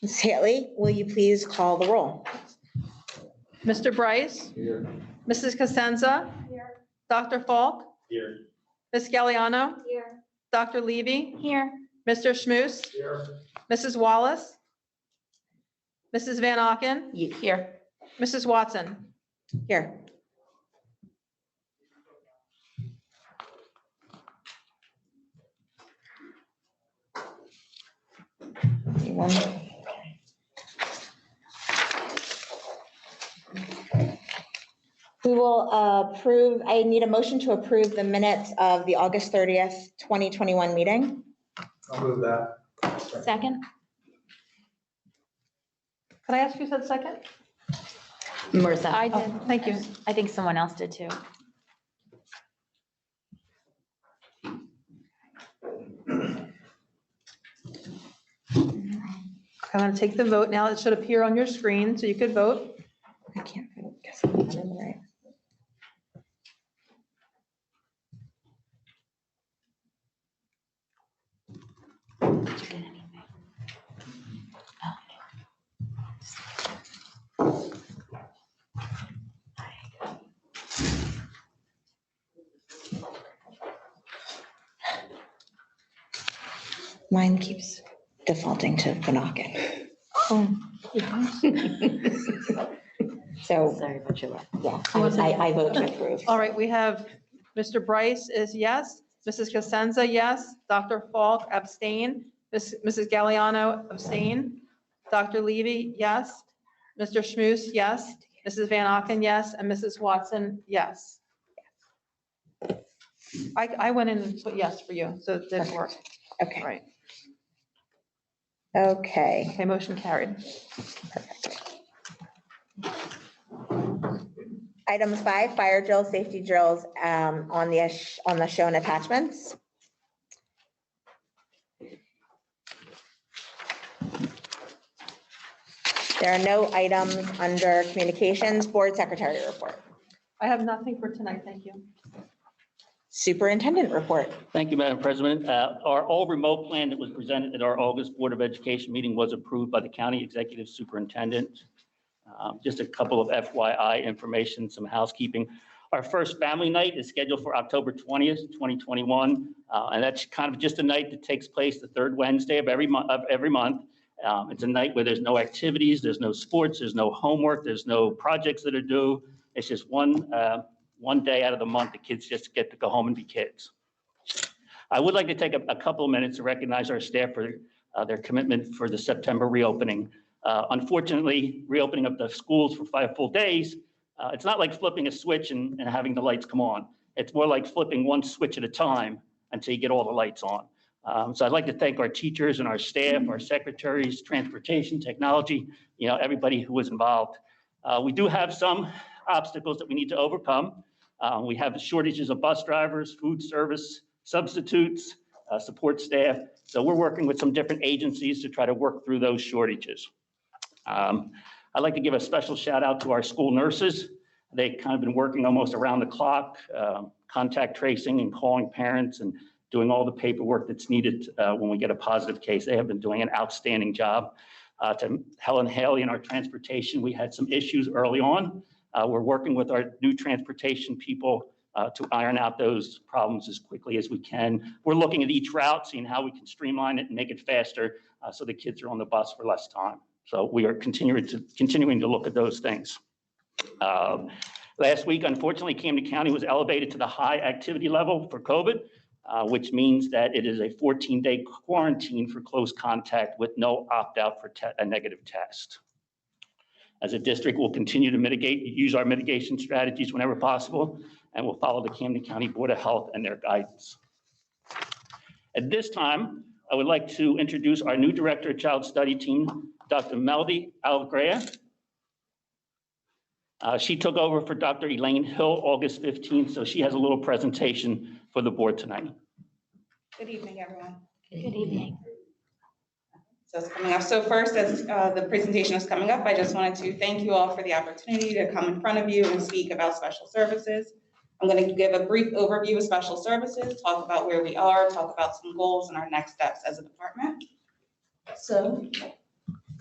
Ms. Haley, will you please call the roll? Mr. Bryce? Here. Mrs. Cosenza? Here. Dr. Falk? Here. Ms. Galliano? Here. Dr. Levy? Here. Mr. Schmus? Here. Mrs. Wallace? Mrs. Van Auken? Here. Mrs. Watson? Here. Anyone? We will approve, I need a motion to approve the minutes of the August 30th, 2021 meeting. I'll move that. Second? Could I ask who said second? Marissa. I Oh, did. thank you. I think someone else did too. I'm going to take the vote now. It should appear on your screen so you could vote. I can't vote because I'm not in the right. Did you get anything? Mine keeps defaulting to Van Auken. So, Sorry about your luck. yeah, I vote to approve. All right, we have Mr. Bryce is yes, Mrs. Cosenza, yes, Dr. Falk abstain, Mrs. Galliano abstain, Dr. Levy, yes, Mr. Schmus, yes, Mrs. Van Auken, yes, and Mrs. Watson, yes. I went in and put yes for you, so it didn't work. Okay, All right, okay. okay, motion carried. Item 5, fire drills, safety drills on the shown attachments. There are no items under communications. Board secretary report. I have nothing for tonight, thank you. Superintendent report. Thank you, Madam President. Our all remote plan that was presented at our August Board of Education meeting was approved by the County Executive Superintendent. Just a couple of FYI information, some housekeeping. Our first family night is scheduled for October 20th, 2021. And that's kind of just a night that takes place the third Wednesday of every month. It's a night where there's no activities, there's no sports, there's no homework, there's no projects that are due. It's just one day out of the month the kids just get to go home and be kids. I would like to take a couple of minutes to recognize our staff for their commitment for the September reopening. Unfortunately, reopening of the schools for 5 full days, it's not like flipping a switch and having the lights come on. It's more like flipping one switch at a time until you get all the lights on. So I'd like to thank our teachers and our staff, our secretaries, transportation, technology, everybody who was involved. We do have some obstacles that we need to overcome. We have shortages of bus drivers, food service, substitutes, support staff. So we're working with some different agencies to try to work through those shortages. I'd like to give a special shout out to our school nurses. They kind of been working almost around the clock, contact tracing and calling parents and doing all the paperwork that's needed when we get a positive case. They have been doing an outstanding job. To Helen Haley and our transportation, we had some issues early on. We're working with our new transportation people to iron out those problems as quickly as we can. We're looking at each route, seeing how we can streamline it and make it faster so the kids are on the bus for less time. So we are continuing to look at those things. Last week, unfortunately, Camden County was elevated to the high activity level for COVID, which means that it is a 14-day quarantine for close contact with no opt-out for a negative test. As a district, we'll continue to use our mitigation strategies whenever possible, and we'll follow the Camden County Board of Health and their guidance. At this time, I would like to introduce our new Director of Child Study Team, Dr. Melody Algrea. She took over for Dr. Elaine Hill August 15th, so she has a little presentation for the board tonight. Good evening, everyone. Good evening. So it's coming up. So first, as the presentation is coming up, I just wanted to thank you all for the opportunity to come in front of you and speak about special services. I'm going to give a brief overview of special services, talk about where we are, talk about some goals and our next steps as a department. So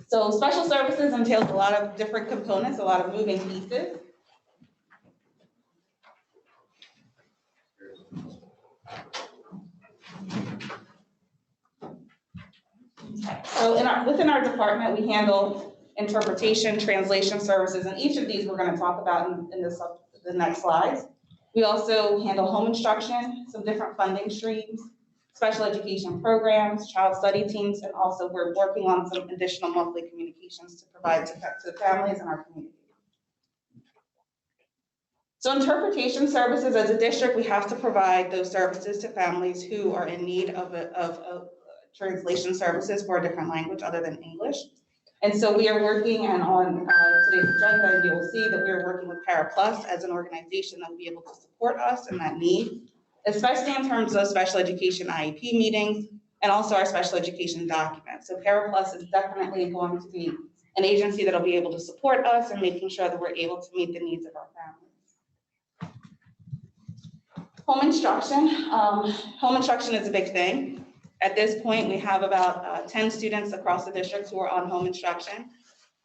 So special services entails a lot of different components, a lot of moving pieces. So within our department, we handle interpretation, translation services, and each of these we're going to talk about in the next slides. We also handle home instruction, some different funding streams, special education programs, child study teams, and also we're working on some additional monthly communications to provide to the families in our community. So interpretation services, as a district, we have to provide those services to families who are in need of translation services for a different language other than English. And so we are working, and on today's agenda, you will see that we are working with Cara as an organization that will be able to support us in that need, especially in terms of special education IEP meetings and also our special education documents. So Cara is definitely going to be an agency that will be able to support us in making sure that we're able to meet the needs of our families. Home instruction. Home instruction is a big thing. At this point, we have about 10 students across the district who are on home instruction.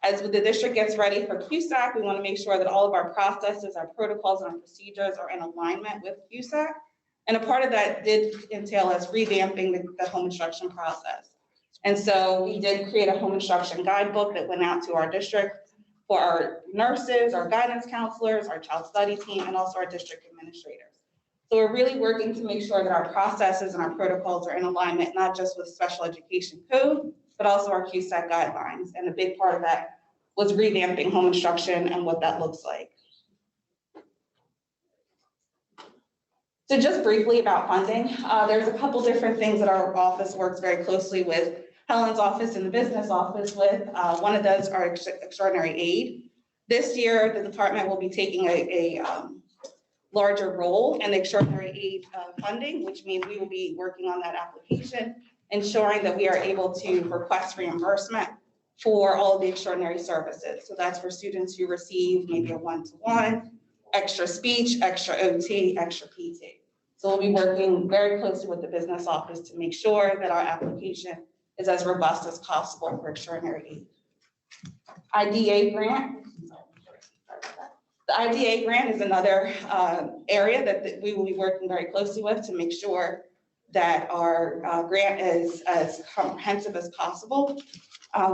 As the district gets ready for CUSAC, we want to make sure that all of our processes, our protocols, and our procedures are in alignment with CUSAC. And a part of that did entail us revamping the home instruction process. And so we did create a home instruction guidebook that went out to our district for our nurses, our guidance counselors, our child study team, and also our district administrators. So we're really working to make sure that our processes and our protocols are in alignment, not just with special education code, but also our CUSAC guidelines. And a big part of that was revamping home instruction and what that looks like. So just briefly about funding, there's a couple different things that our office works very closely with Helen's office and the business office with. One of those are extraordinary aid. This year, the department will be taking a larger role in the extraordinary aid funding, which means we will be working on that application, ensuring that we are able to request reimbursement for all of the extraordinary services. So that's for students who receive maybe a one-to-one, extra speech, extra OT, extra PT. So we'll be working very closely with the business office to make sure that our application is as robust as possible for extraordinary aid. IDA grant. The IDA grant is another area that we will be working very closely with to make sure that our grant is as comprehensive as possible.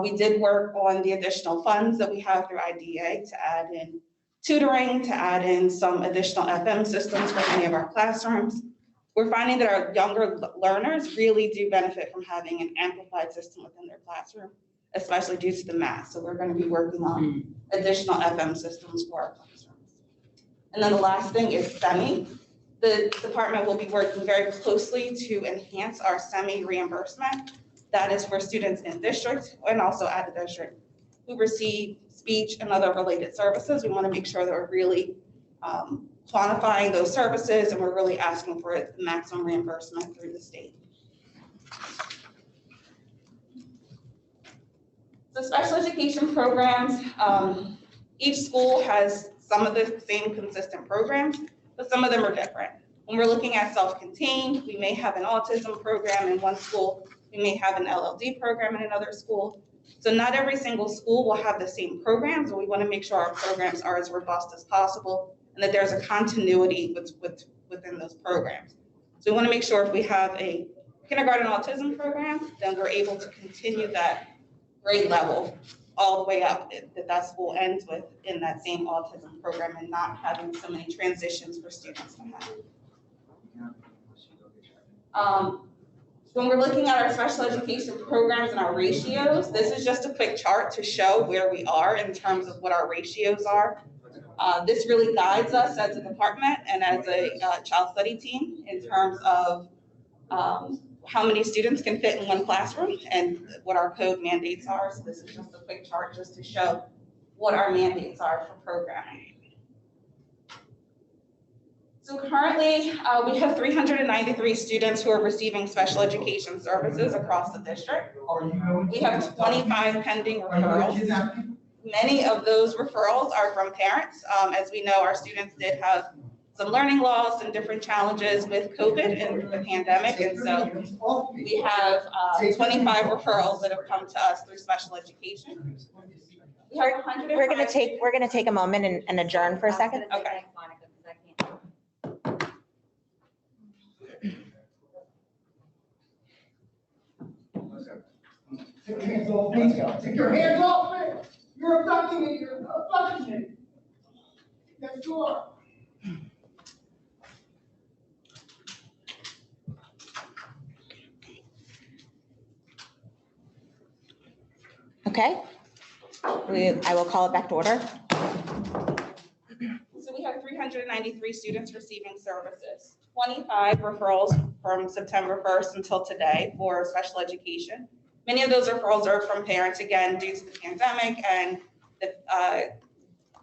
We did work on the additional funds that we have through IDA to add in tutoring, to add in some additional FM systems for many of our classrooms. We're finding that our younger learners really do benefit from having an amplified system within their classroom, especially due to the math. So we're going to be working on additional FM systems for our classrooms. And then the last thing is SEMI. The department will be working very closely to enhance our SEMI reimbursement. That is for students in district and also out of district who receive speech and other related services. We want to make sure that we're really quantifying those services, and we're really asking for the maximum reimbursement through the state. So special education programs, each school has some of the same consistent programs, but some of them are different. When we're looking at self-contained, we may have an autism program in one school, we may have an LLD program in another school. So not every single school will have the same programs, but we want to make sure our programs are as robust as possible and that there's a continuity within those programs. So we want to make sure if we have a kindergarten autism program, then we're able to continue that grade level all the way up, that school ends with in that same autism program and not having so many transitions for students to have. When we're looking at our special education programs and our ratios, this is just a quick chart to show where we are in terms of what our ratios are. This really guides us as a department and as a child study team in terms of how many students can fit in one classroom and what our code mandates are. So this is just a quick chart just to show what our mandates are for programming. So currently, we have 393 students who are receiving special education services across the district. We have 25 pending referrals. Many of those referrals are from parents. As we know, our students did have some learning loss and different challenges with COVID and the pandemic. And so we have 25 referrals that have come to us through special education. We have 105 We're gonna take a moment and adjourn for a second. Okay. Take your hands off me. Take your hands off me. You're abducting me. You're abducting me. Yes, you are. Okay. I will call it back to order. So we have 393 students receiving services, 25 referrals from September 1st until today for special education. Many of those referrals are from parents, again, due to the pandemic and the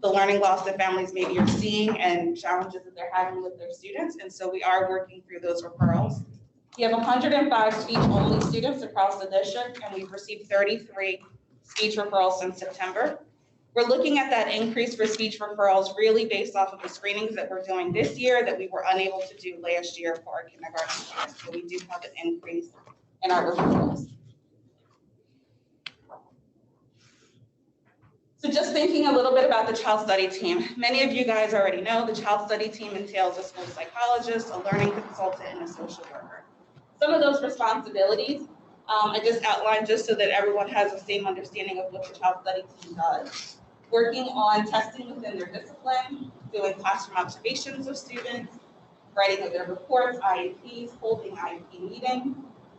learning loss that families maybe are seeing and challenges that they're having with their students. And so we are working through those referrals. We have 105 speech-only students across the district, and we've received 33 speech referrals since September. We're looking at that increase for speech referrals really based off of the screenings that we're doing this year that we were unable to do last year for our kindergarten students. So we do have an increase in our referrals. So just thinking a little bit about the child study team. Many of you guys already know the child study team entails a school psychologist, a learning consultant, and a social worker. Some of those responsibilities I just outlined just so that everyone has the same understanding of what the child study team does. Working on testing within their discipline, doing classroom observations of students, writing of their reports, IEPs, holding IEP meetings,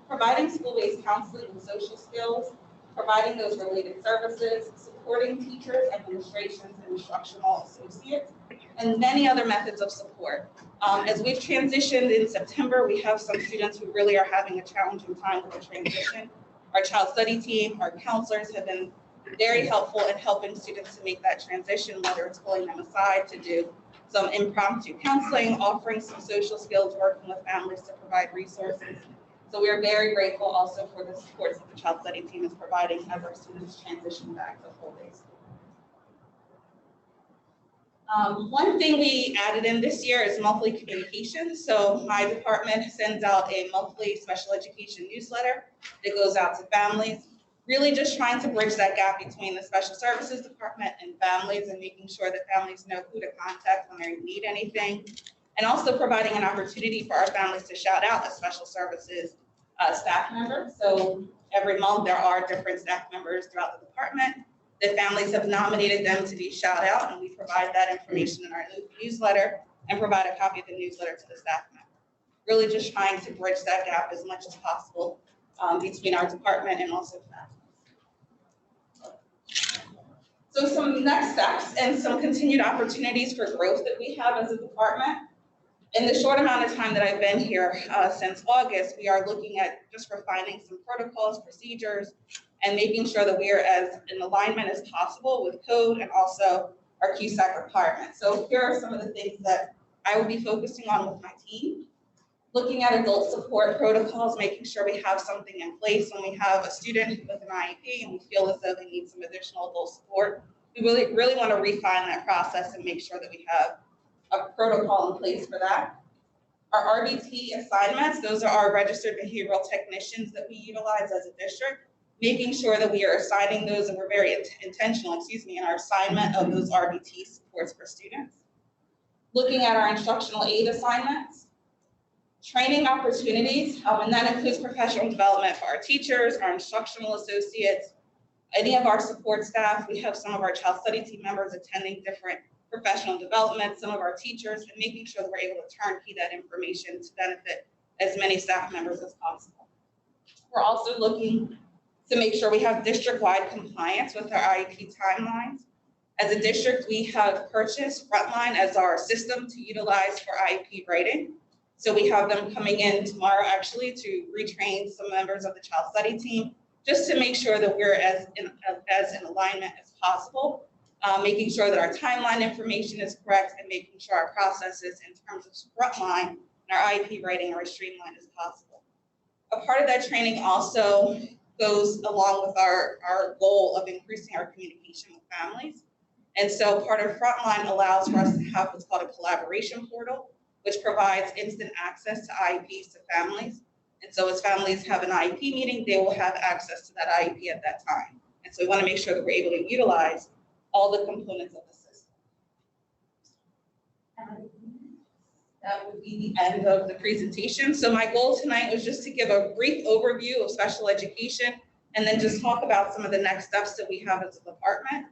providing school-based counseling and social skills, providing those related services, supporting teachers, administrations, and instructional associates, and many other methods of support. As we've transitioned in September, we have some students who really are having a challenging time with the transition. Our child study team, our counselors have been very helpful in helping students to make that transition, whether it's pulling them aside to do some impromptu counseling, offering some social skills, working with families to provide resources. So we are very grateful also for the supports that the child study team is providing as our students transition back to full day school. One thing we added in this year is monthly communication. So my department sends out a monthly special education newsletter that goes out to families, really just trying to bridge that gap between the special services department and families and making sure that families know who to contact when they need anything. And also providing an opportunity for our families to shout out a special services staff member. So every month there are different staff members throughout the department. The families have nominated them to be shout out, and we provide that information in our newsletter and provide a copy of the newsletter to the staff member. Really just trying to bridge that gap as much as possible between our department and also families. So some next steps and some continued opportunities for growth that we have as a department. In the short amount of time that I've been here since August, we are looking at just refining some protocols, procedures, and making sure that we are as in alignment as possible with code and also our QSAC requirements. So here are some of the things that I will be focusing on with my team. Looking at adult support protocols, making sure we have something in place when we have a student with an IEP and we feel as though they need some additional adult support. We really want to refine that process and make sure that we have a protocol in place for that. Our Rbt assignments, those are our registered behavioral technicians that we utilize as a district, making sure that we are assigning those and we're very intentional, in our assignment of those Rbt supports for students. Looking at our instructional aid assignments, training opportunities, and that includes professional development for our teachers, our instructional associates, any of our support staff. We have some of our child study team members attending different professional development, some of our teachers, and making sure that we're able to turnkey that information to benefit as many staff members as possible. We're also looking to make sure we have district-wide compliance with our IEP timelines. As a district, we have purchased Frontline as our system to utilize for IEP writing. So we have them coming in tomorrow actually to retrain some members of the child study team, just to make sure that we're as in alignment as possible. Making sure that our timeline information is correct and making sure our processes in terms of Frontline and our IEP writing are as streamlined as possible. A part of that training also goes along with our goal of increasing our communication with families. And so part of Frontline allows for us to have what's called a collaboration portal, which provides instant access to IEPs to families. And so as families have an IEP meeting, they will have access to that IEP at that time. And so we want to make sure that we're able to utilize all the components of the system. That would be the end of the presentation. So my goal tonight was just to give a brief overview of special education and then just talk about some of the next steps that we have as a department.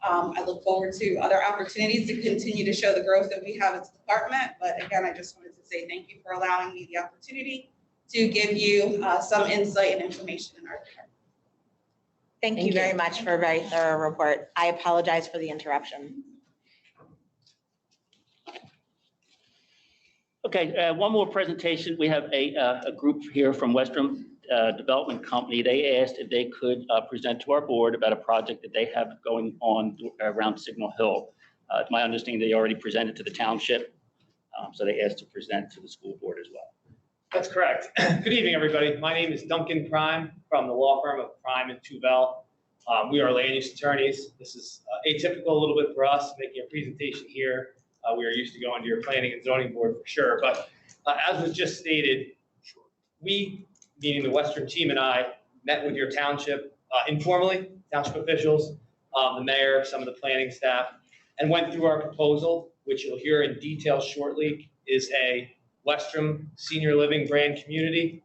I look forward to other opportunities to continue to show the growth that we have as a department. But again, I just wanted to say thank you for allowing me the opportunity to give you some insight and information in our department. Thank you very much for a very thorough report. I apologize for the interruption. Okay, one more presentation. We have a group here from Western Development Company. They asked if they could present to our board about a project that they have going on around Signal Hill. It's my understanding they already presented to the township, so they asked to present to the school board as well. That's correct. Good evening, everybody. My name is Duncan Prime from the law firm of Prime and Tubel. We are land use attorneys. This is atypical a little bit for us, making a presentation here. We are used to going to your planning and zoning board for sure. But as was just stated, we, meaning the Western team and I, met with your township informally, township officials, the mayor, some of the planning staff, and went through our proposal, which you'll hear in detail shortly, is a Western senior living brand community.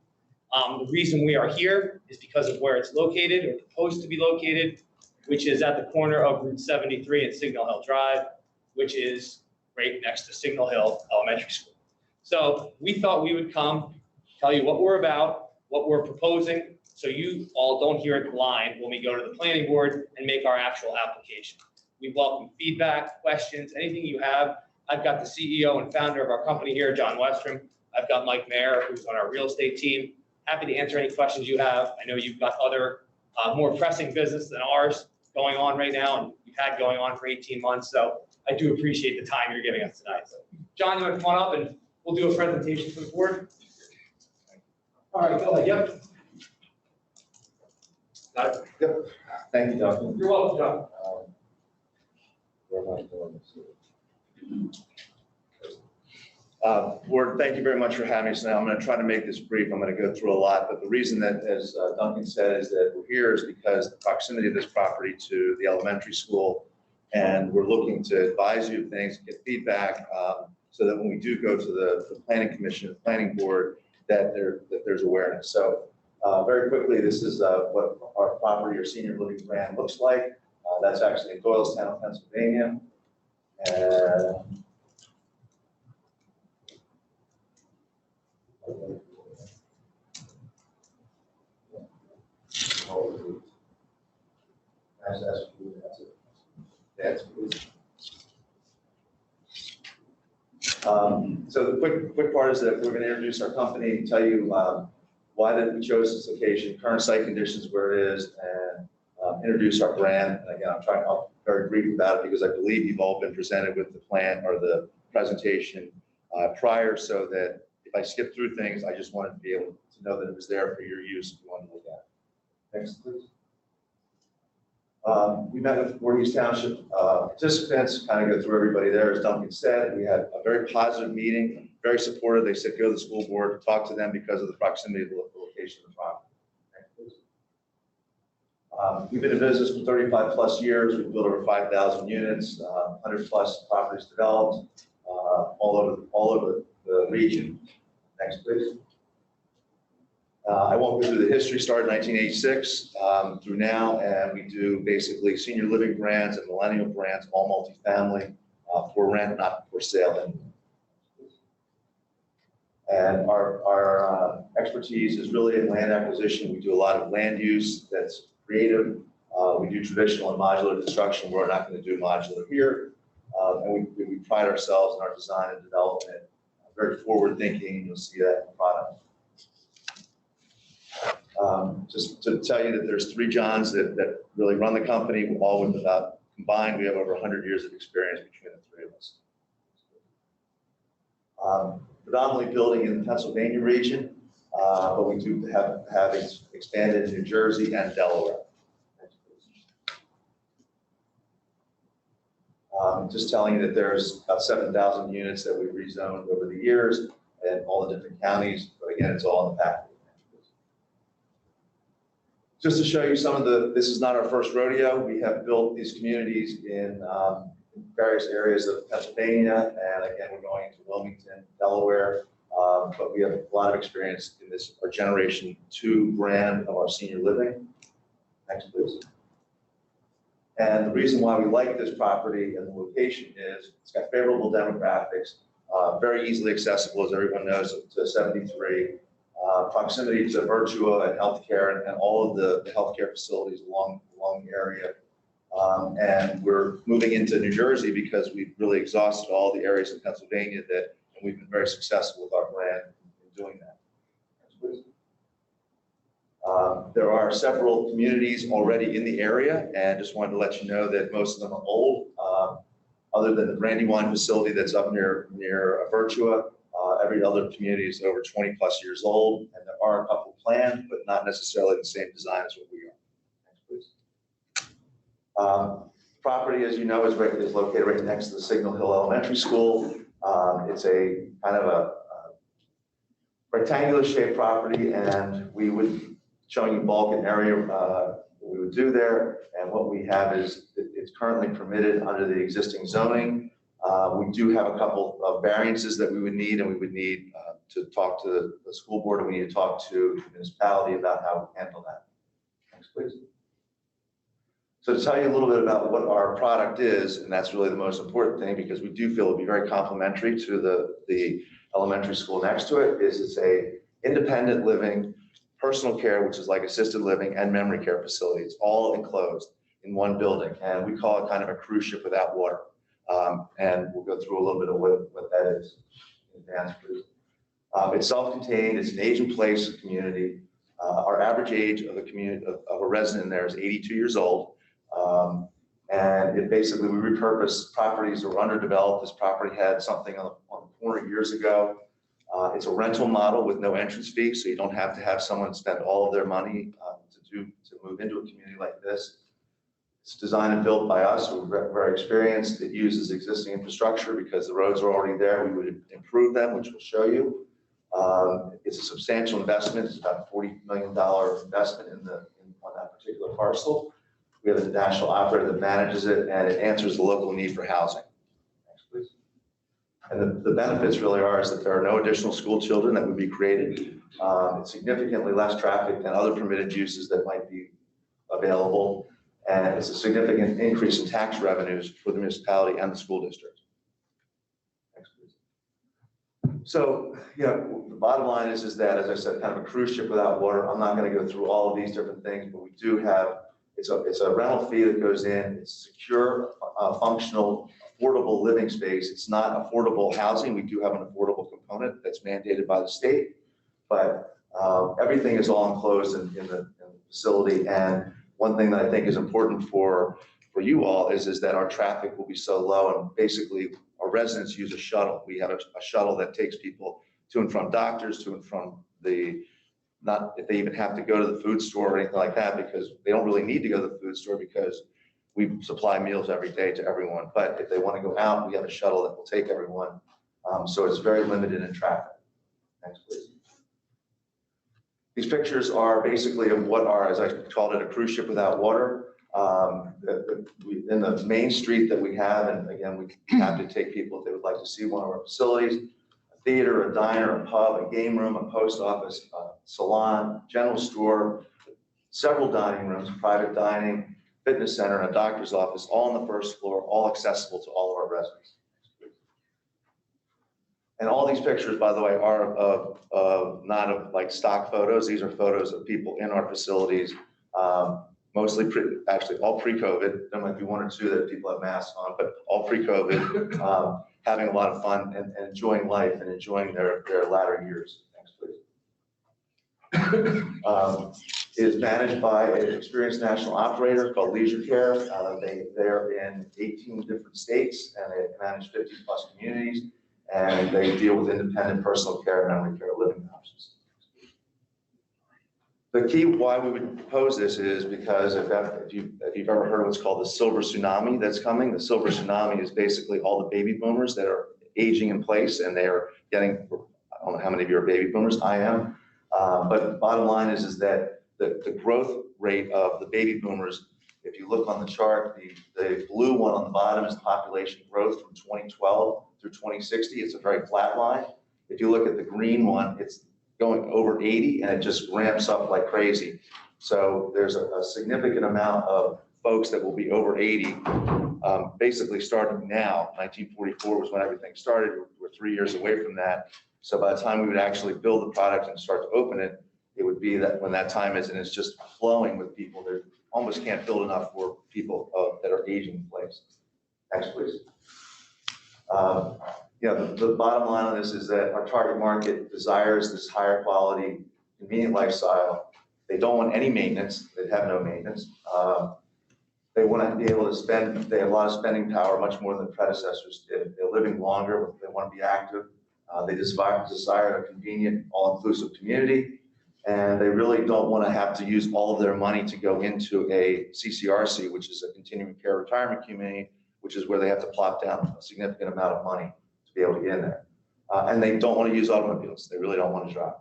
The reason we are here is because of where it's located or proposed to be located, which is at the corner of Route 73 and Signal Hill Drive, which is right next to Signal Hill Elementary School. So we thought we would come, tell you what we're about, what we're proposing, so you all don't hear it blind when we go to the planning board and make our actual application. We welcome feedback, questions, anything you have. I've got the CEO and founder of our company here, John Westrom. I've got Mike Mayer, who's on our real estate team. Happy to answer any questions you have. I know you've got other more pressing business than ours going on right now, and you've had going on for 18 months. So I do appreciate the time you're giving us tonight. So, John, you want to come on up and we'll do a presentation for the board? All right, go ahead. Yep. Got it? Yep. Thank you, Duncan. You're welcome, John. Where am I going? Board, thank you very much for having us now. I'm going to try to make this brief. I'm going to go through a lot, but the reason that, as Duncan said, is that we're here is because the proximity of this property to the elementary school, and we're looking to advise you of things, get feedback, so that when we do go to the planning commission, the planning board, that there's awareness. So very quickly, this is what our property or senior living brand looks like. That's actually in Doylestown, Pennsylvania. And so the quick part is that we're going to introduce our company and tell you why that we chose this location, current site conditions, where it is, and introduce our brand. And again, I'm trying to be very brief about it because I believe you've all been presented with the plan or the presentation prior, so that if I skip through things, I just wanted to be able to know that it was there for your use if you want to look at it. Next, please. We met with Voorhees Township participants, kind of go through everybody there. As Duncan said, we had a very positive meeting, very supportive. They said go to the school board, talk to them because of the proximity of the location of the property. Next, please. We've been in business for 35 plus years. We've built over 5,000 units, 100 plus properties developed all over the region. Next, please. I won't go through the history. Started in 1986 through now, and we do basically senior living brands and millennial brands, all multifamily, for rent, not for sale. And our expertise is really in land acquisition. We do a lot of land use that's creative. We do traditional and modular construction. We're not going to do modular here. And we pride ourselves in our design and development. Very forward thinking. You'll see that in the product. Just to tell you that there's 3 Johns that really run the company, all with about combined, we have over 100 years of experience between the 3 of us. Predominantly building in the Pennsylvania region, but we do have expanded in New Jersey and Delaware. Just telling you that there's about 7,000 units that we've rezoned over the years in all the different counties, but again, it's all in the packet. Just to show you some of this is not our first rodeo. We have built these communities in various areas of Pennsylvania, and again, we're going into Wilmington, Delaware, but we have a lot of experience in this, our Generation 2 brand of our senior living. Next, please. And the reason why we like this property and the location is it's got favorable demographics, very easily accessible, as everyone knows, to 73, proximity to Virtua and healthcare and all of the healthcare facilities along the area. And we're moving into New Jersey because we've really exhausted all the areas in Pennsylvania and we've been very successful with our brand in doing that. There are several communities already in the area, and just wanted to let you know that most of them are old. Other than the Brandywine facility that's up near Virtua, every other community is over 20 plus years old, and there are a couple planned, but not necessarily the same design as what we are. Next, please. Property, as you know, is located right next to the Signal Hill Elementary School. It's a kind of a rectangular shaped property, and we would showing you bulk and area what we would do there. And what we have is it's currently permitted under the existing zoning. We do have a couple of variances that we would need, and we would need to talk to the school board, and we need to talk to the municipality about how we handle that. Next, please. So to tell you a little bit about what our product is, and that's really the most important thing because we do feel it'll be very complementary to the elementary school next to it, is it's a independent living, personal care, which is like assisted living, and memory care facilities, all enclosed in one building. And we call it kind of a cruise ship without water. And we'll go through a little bit of what that is in advance, please. It's self-contained, it's an age-in-place community. Our average age of a resident in there is 82 years old. And it basically, we repurpose properties that were underdeveloped. This property had something on the corner years ago. It's a rental model with no entrance fee, so you don't have to have someone spend all of their money to move into a community like this. It's designed and built by us. We're very experienced. It uses existing infrastructure because the roads are already there. We would improve them, which we'll show you. It's a substantial investment. It's about a $40 million investment on that particular parcel. We have a national operator that manages it, and it answers the local need for housing. Next, please. And the benefits really are is that there are no additional school children that would be created. It's significantly less traffic than other permitted uses that might be available. And it's a significant increase in tax revenues for the municipality and the school district. Next, please. So, the bottom line is that, as I said, kind of a cruise ship without water. I'm not going to go through all of these different things, but we do have, it's a rental fee that goes in. It's secure, functional, affordable living space. It's not affordable housing. We do have an affordable component that's mandated by the state, but everything is all enclosed in the facility. And one thing that I think is important for you all is that our traffic will be so low, and basically our residents use a shuttle. We have a shuttle that takes people to and from doctors, to and from not if they even have to go to the food store or anything like that, because they don't really need to go to the food store because we supply meals every day to everyone. But if they want to go out, we have a shuttle that will take everyone. So it's very limited in traffic. Next, please. These pictures are basically of what are, as I called it, a cruise ship without water. In the main street that we have, and again, we have to take people if they would like to see one of our facilities, a theater, a diner, a pub, a game room, a post office, a salon, general store, several dining rooms, private dining, fitness center, and a doctor's office, all on the first floor, all accessible to all of our residents. And all these pictures, by the way, are not of like stock photos. These are photos of people in our facilities, mostly actually all pre-COVID. There might be one or two that people have masks on, but all pre-COVID, having a lot of fun and enjoying life and enjoying their latter years. Next, please. It is managed by an experienced national operator called Leisure Care. They're in 18 different states, and they manage 50 plus communities. And they deal with independent personal care and memory care living options. The key why we would propose this is because if you've ever heard of what's called the Silver Tsunami that's coming, the Silver Tsunami is basically all the baby boomers that are aging in place, and they are getting, I don't know how many of you are baby boomers, I am, but the bottom line is that the growth rate of the baby boomers, if you look on the chart, the blue one on the bottom is the population growth from 2012 through 2060. It's a very flat line. If you look at the green one, it's going over 80 and it just ramps up like crazy. So there's a significant amount of folks that will be over 80, basically starting now. 1944 was when everything started. We're 3 years away from that. So by the time we would actually build the product and start to open it, it would be that when that time is, and it's just flowing with people. They almost can't build enough for people that are aging in place. Next, please. The bottom line on this is that our target market desires this higher quality, convenient lifestyle. They don't want any maintenance. They have no maintenance. They want to be able to spend, they have a lot of spending power, much more than the predecessors did. They're living longer. They want to be active. They desire a convenient, all-inclusive community. And they really don't want to have to use all of their money to go into a CCRC, which is a continuing care retirement community, which is where they have to plop down a significant amount of money to be able to get in there. And they don't want to use automobiles. They really don't want to drive.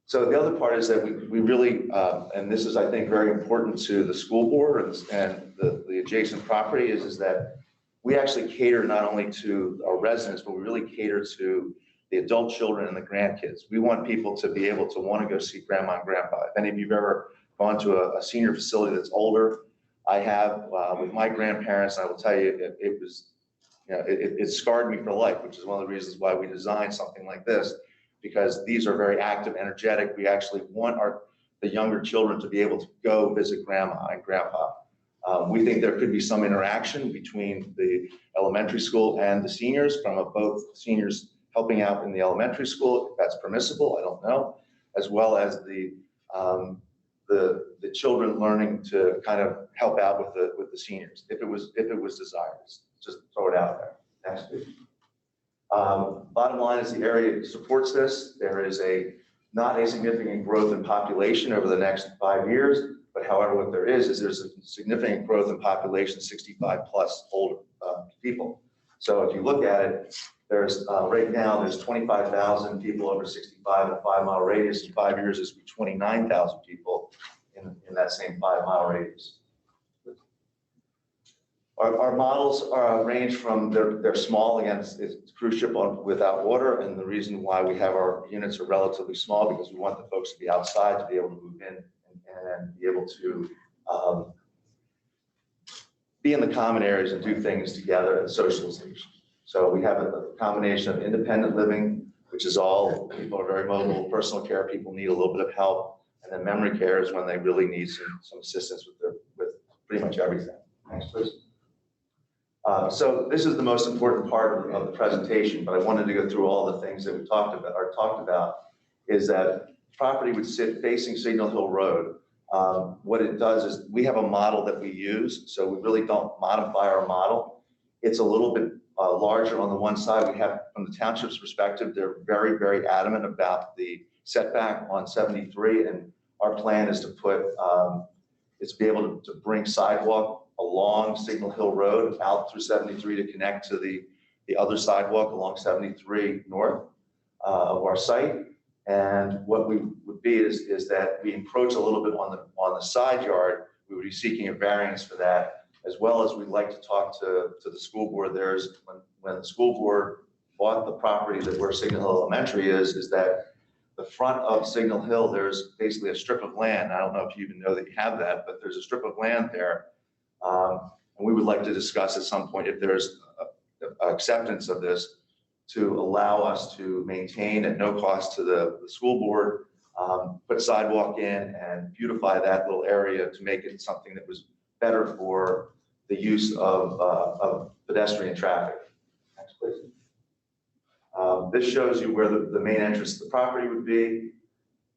So the other part is that we really, and this is, I think, very important to the school board and the adjacent property is that we actually cater not only to our residents, but we really cater to the adult children and the grandkids. We want people to be able to want to go see grandma and grandpa. If any of you have ever gone to a senior facility that's older, I have with my grandparents, and I will tell you, it was, it scarred me for life, which is one of the reasons why we designed something like this, because these are very active, energetic. We actually want the younger children to be able to go visit grandma and grandpa. We think there could be some interaction between the elementary school and the seniors, from both seniors helping out in the elementary school, if that's permissible, I don't know, as well as the children learning to kind of help out with the seniors, if it was desired. Just throw it out there. Next, please. Bottom line is the area supports this. There is not a significant growth in population over the next 5 years, but however, what there is there's a significant growth in population, 65 plus older people. So if you look at it, there's right now there's 25,000 people over 65 in a 5-mile radius. In 5 years, there's 29,000 people in that same 5-mile radius. Our models range from they're small, again, it's a cruise ship without water, and the reason why we have our units are relatively small because we want the folks to be outside to be able to move in and be able to be in the common areas and do things together and socialization. So we have a combination of independent living, which is all people are very mobile, personal care people need a little bit of help, and then memory care is when they really need some assistance with pretty much everything. Next, please. So this is the most important part of the presentation, but I wanted to go through all the things that we talked about is that property would sit facing Signal Hill Road. What it does is we have a model that we use, so we really don't modify our model. It's a little bit larger on the one side. We have, from the township's perspective, they're very, very adamant about the setback on 73, and our plan is to put, is to be able to bring sidewalk along Signal Hill Road out through 73 to connect to the other sidewalk along 73 north of our site. And what we would be is that we encroach a little bit on the side yard. We would be seeking a variance for that, as well as we'd like to talk to the school board. When the school board bought the property that where Signal Hill Elementary is that the front of Signal Hill, there's basically a strip of land. I don't know if you even know that you have that, but there's a strip of land there. And we would like to discuss at some point if there's acceptance of this to allow us to maintain at no cost to the school board, put sidewalk in and beautify that little area to make it something that was better for the use of pedestrian traffic. Next, please. This shows you where the main entrance to the property would be,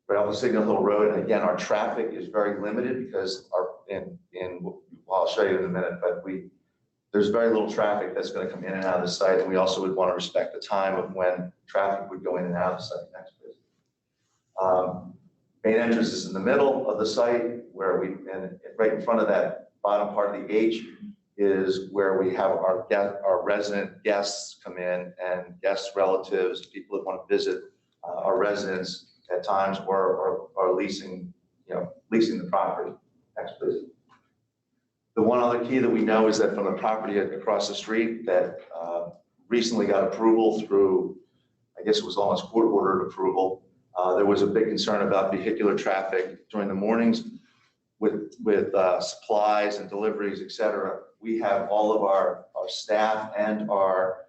right off the Signal Hill Road. And again, our traffic is very limited because I'll show you in a minute, but there's very little traffic that's going to come in and out of the site. And we also would want to respect the time of when traffic would go in and out of the site. Next, please. Main entrance is in the middle of the site where and right in front of that bottom part of the H is where we have our resident guests come in, and guests, relatives, people that want to visit our residents at times, or leasing, leasing the property. Next, please. The one other key that we know is that from the property across the street that recently got approval through, I guess it was almost court-ordered approval. There was a big concern about vehicular traffic during the mornings with supplies and deliveries, et cetera. We have all of our staff and our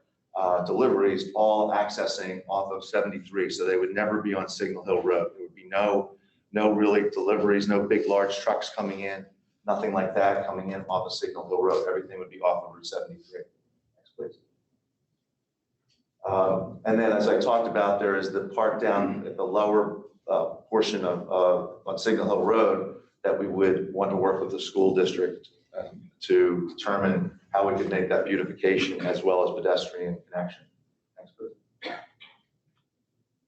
deliveries all accessing off of 73, so they would never be on Signal Hill Road. There would be no really deliveries, no big large trucks coming in, nothing like that coming in off of Signal Hill Road. Everything would be off of Route 73. Next, please. And then, as I talked about, there is the part down at the lower portion on Signal Hill Road that we would want to work with the school district to determine how we could make that beautification as well as pedestrian connection. Next, please.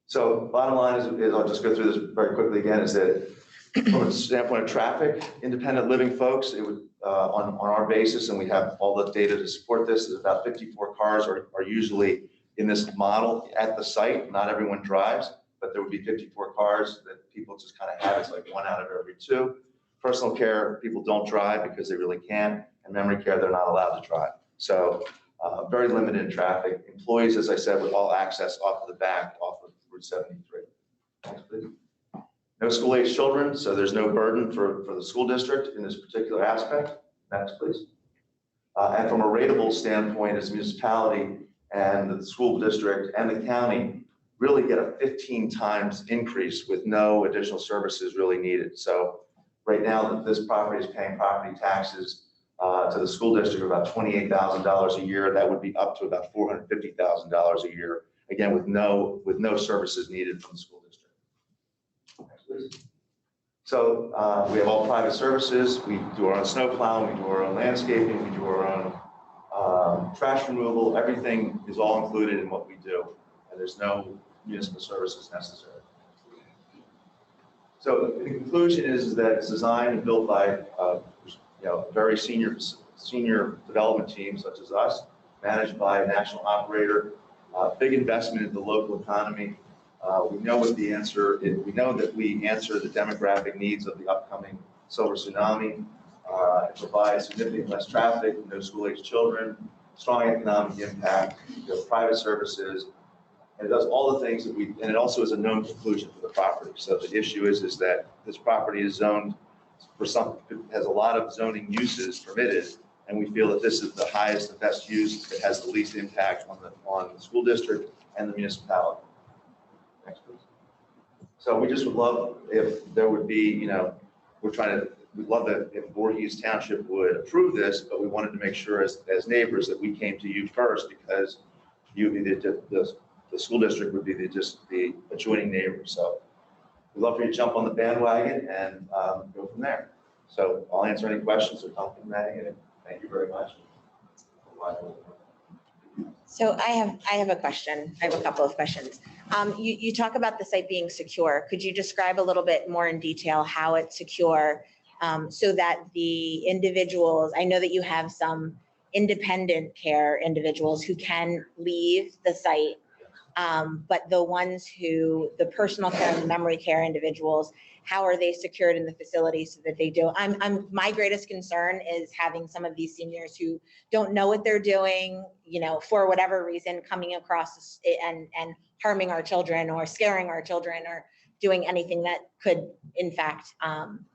So bottom line is I'll just go through this very quickly again, is that from a standpoint of traffic, independent living folks, it would, on our basis, and we have all the data to support this, is about 54 cars are usually in this model at the site. Not everyone drives, but there would be 54 cars that people just kind of have. It's like 1 out of every 2. Personal care, people don't drive because they really can't, and memory care, they're not allowed to drive. So very limited in traffic. Employees, as I said, would all access off of the back, off of Route 73. Next, please. No school-age children, so there's no burden for the school district in this particular aspect. Next, please. And from a rateable standpoint, as a municipality and the school district and the county really get a 15 times increase with no additional services really needed. So right now that this property is paying property taxes to the school district of about $28,000 a year, that would be up to about $450,000 a year, again, with no services needed from the school district. Next, please. So we have all private services. We do our own snow plowing, we do our own landscaping, we do our own trash removal. Everything is all included in what we do, and there's no municipal services necessary. So the conclusion is that it's designed and built by very senior development teams such as us, managed by a national operator. Big investment in the local economy. We know what the answer is. We know that we answer the demographic needs of the upcoming Silver Tsunami. It provides significantly less traffic, no school-age children, strong economic impact, private services, and it does all the things that and it also is a known conclusion for the property. So the issue is that this property is zoned for has a lot of zoning uses permitted, and we feel that this is the highest and best use that has the least impact on the school district and the municipality. Next, please. So we just would love if there would be, we'd love that if Voorhees Township would approve this, but we wanted to make sure as neighbors that we came to you first, because you would be the school district would be the adjoining neighbor. So we'd love for you to jump on the bandwagon and go from there. So I'll answer any questions or talk to Maggie, and thank you very much. So I have a question. I have a couple of questions. You talk about the site being secure. Could you describe a little bit more in detail how it's secure, so that the individuals, I know that you have some independent care individuals who can leave the site, but the personal care and memory care individuals, how are they secured in the facility so that they do? My greatest concern is having some of these seniors who don't know what they're doing, for whatever reason, coming across and harming our children or scaring our children or doing anything that could, in fact,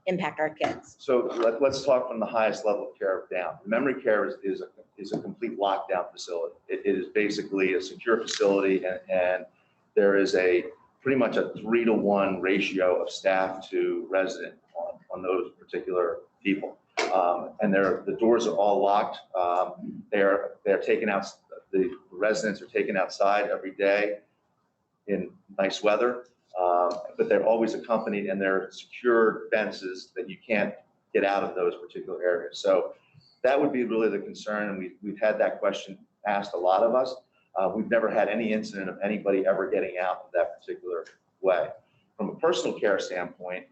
impact our kids. So let's talk from the highest level of care down. Memory care is a complete lockdown facility. It is basically a secure facility, and there is pretty much a 3-to-1 ratio of staff to resident on those particular people. And the doors are all locked. They're taken out. The residents are taken outside every day in nice weather. But they're always accompanied, and they're secure fences that you can't get out of those particular areas. So that would be really the concern, and we've had that question asked a lot of us. We've never had any incident of anybody ever getting out that particular way. from a personal care standpoint,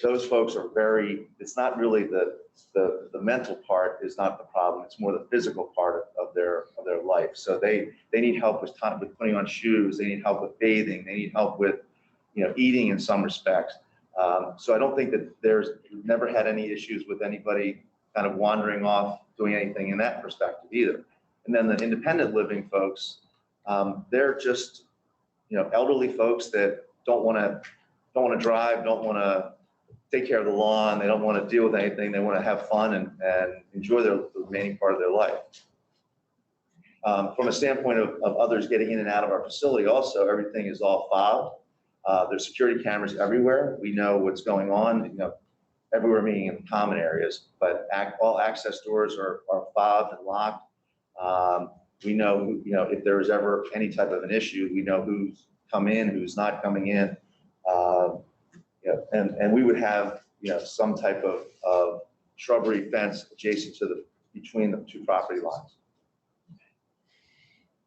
those folks are very, it's not really the mental part is not the problem. It's more the physical part of their life. So they need help with putting on shoes. They need help with bathing. They need help with, eating in some respects. So I don't think that we've never had any issues with anybody kind of wandering off doing anything in that perspective either. And then the independent living folks, they're just, elderly folks that don't want to drive, don't want to take care of the lawn. They don't want to deal with anything. They want to have fun and enjoy the remaining part of their life. From a standpoint of others getting in and out of our facility, also, everything is all fobbed. There's security cameras everywhere. We know what's going on, everywhere, meaning in common areas, but all access doors are fobbed and locked. We know, if there is ever any type of an issue, we know who's come in, who's not coming in. And we would have, some type of shrubbery fence adjacent to between the two property lines.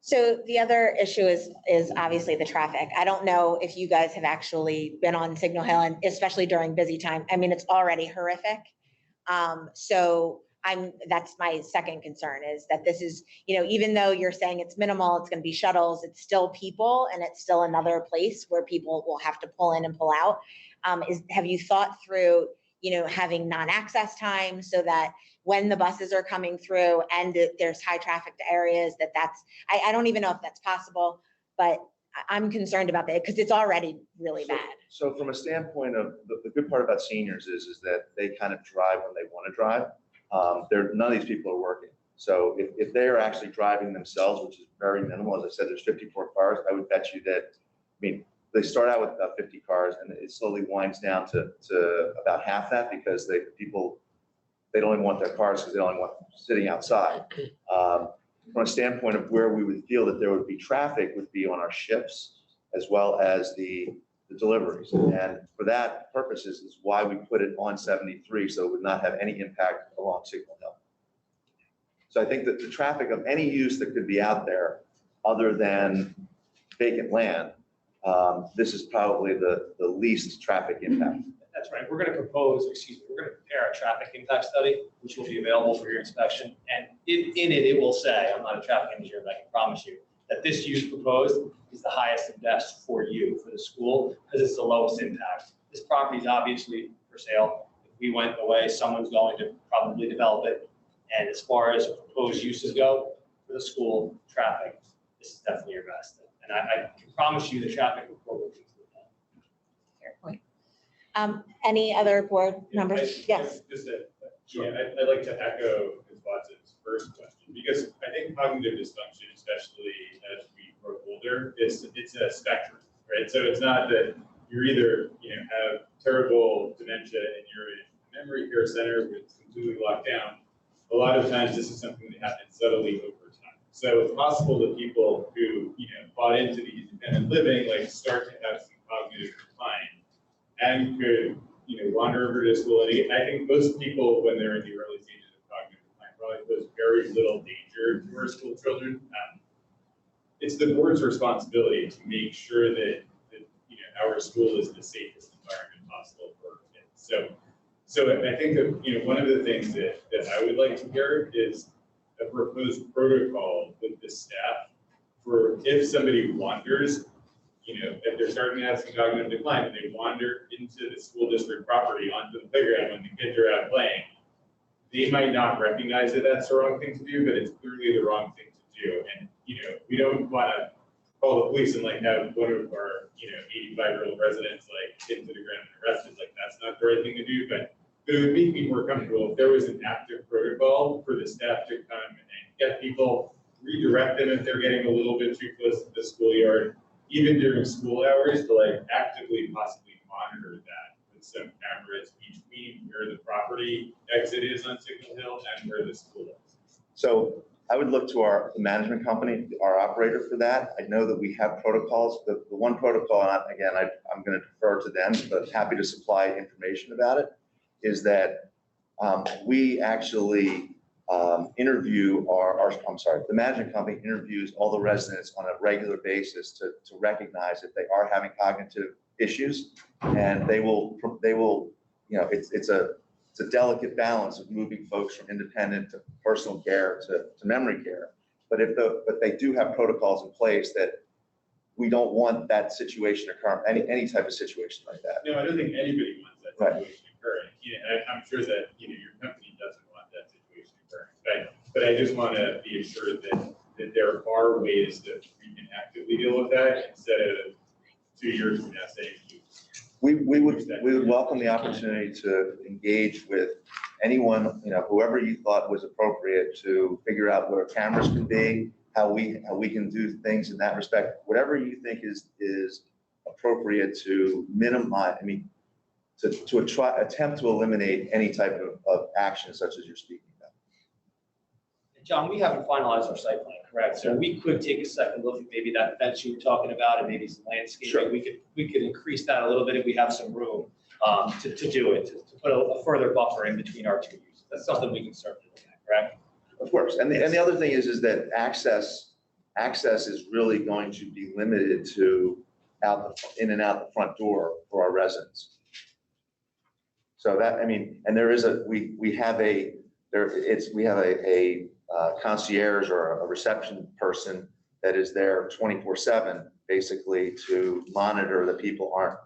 So the other issue is obviously the traffic. I don't know if you guys have actually been on Signal Hill, and especially during busy time. I mean, it's already horrific. So that's my second concern, is that this is, even though you're saying it's minimal, it's going to be shuttles, it's still people, and it's still another place where people will have to pull in and pull out. Have you thought through, having non-access time so that when the buses are coming through and there's high trafficked areas, I don't even know if that's possible, but I'm concerned about that because it's already really bad. So from a standpoint of the good part about seniors is that they kind of drive when they want to drive. None of these people are working. So if they are actually driving themselves, which is very minimal, as I said, there's 54 cars, I would bet you that, they start out with about 50 cars and it slowly winds down to about half that, because people don't even want their cars because they don't even want them sitting outside. From a standpoint of where we would feel that there would be traffic would be on our shifts as well as the deliveries. And for that purposes is why we put it on 73, so it would not have any impact along Signal Hill. So I think that the traffic of any use that could be out there other than vacant land, this is probably the least traffic impact. That's right. We're going to prepare a traffic impact study, which will be available for your inspection. And in it, it will say, I'm not a traffic engineer, but I can promise you that this use proposed is the highest and best for you, for the school, because it's the lowest impact. This property is obviously for sale. If we went away, someone's going to probably develop it. And as far as proposed uses go for the school, traffic, this is definitely your best. And I can promise you the traffic report will include that. Fair point. Any other board members? Yes. I'd like to echo Ms. Watson's first question, because I think cognitive dysfunction, especially as we grow older, it's a spectrum, right? So it's not that you're either, have terrible dementia and you're in a memory care center where it's completely locked down. A lot of times this is something that happens subtly over time. So it's possible that people who, bought into the independent living, start to have some cognitive decline and could, wander over to school. And I think most people, when they're in the early stages of cognitive decline, probably pose very little danger to our school children. It's the board's responsibility to make sure that our school is the safest environment possible for kids. So I think that, one of the things that I would like to hear is a proposed protocol with the staff for if somebody wanders, if they're starting to have some cognitive decline and they wander into the school district property onto the playground when the kids are out playing, they might not recognize that that's the wrong thing to do, but it's clearly the wrong thing to do. And, we don't want to call the police and have one of our, 85-year-old residents hit to the ground and arrested. That's not the right thing to do, but it would make me more comfortable if there was an active protocol for the staff to come and get people, redirect them if they're getting a little bit too close to the schoolyard, even during school hours, to actively possibly monitor that with some cameras between where the property exit is on Signal Hill and where the school is. So I would look to the management company, our operator, for that. I know that we have protocols. The one protocol, and again, I'm going to defer to them, but happy to supply information about it, is that we actually interview the management company interviews all the residents on a regular basis to recognize if they are having cognitive issues. And they will, you know, it's a delicate balance of moving folks from independent to personal care to memory care. But but they do have protocols in place that we don't want that situation occur, any type of situation like that. No, I don't think anybody wants that Right. situation occurring. You know, I'm sure that, you know, your company doesn't want that situation occurring. But I just want to be assured that there are ways that we can actively deal with that instead of 2 years from now saying. We would welcome the opportunity to engage with anyone, you know, whoever you thought was appropriate to figure out where cameras can be, how we can do things in that respect, whatever you think is appropriate to minimize, I mean, to attempt to eliminate any type of action such as you're speaking about. John, we haven't finalized our site plan, correct? So we could take a second look at maybe that fence you were talking about and maybe some landscaping. Sure. We could increase that a little bit if we have some room to do it, to put a further buffer in between our two uses. That's something we can certainly look at, correct? Of course, and the other thing is that access is really going to be limited to in and out the front door for our residents. So that, I mean, and there is we have a concierge or a reception person that is there 24/7, basically to monitor that people aren't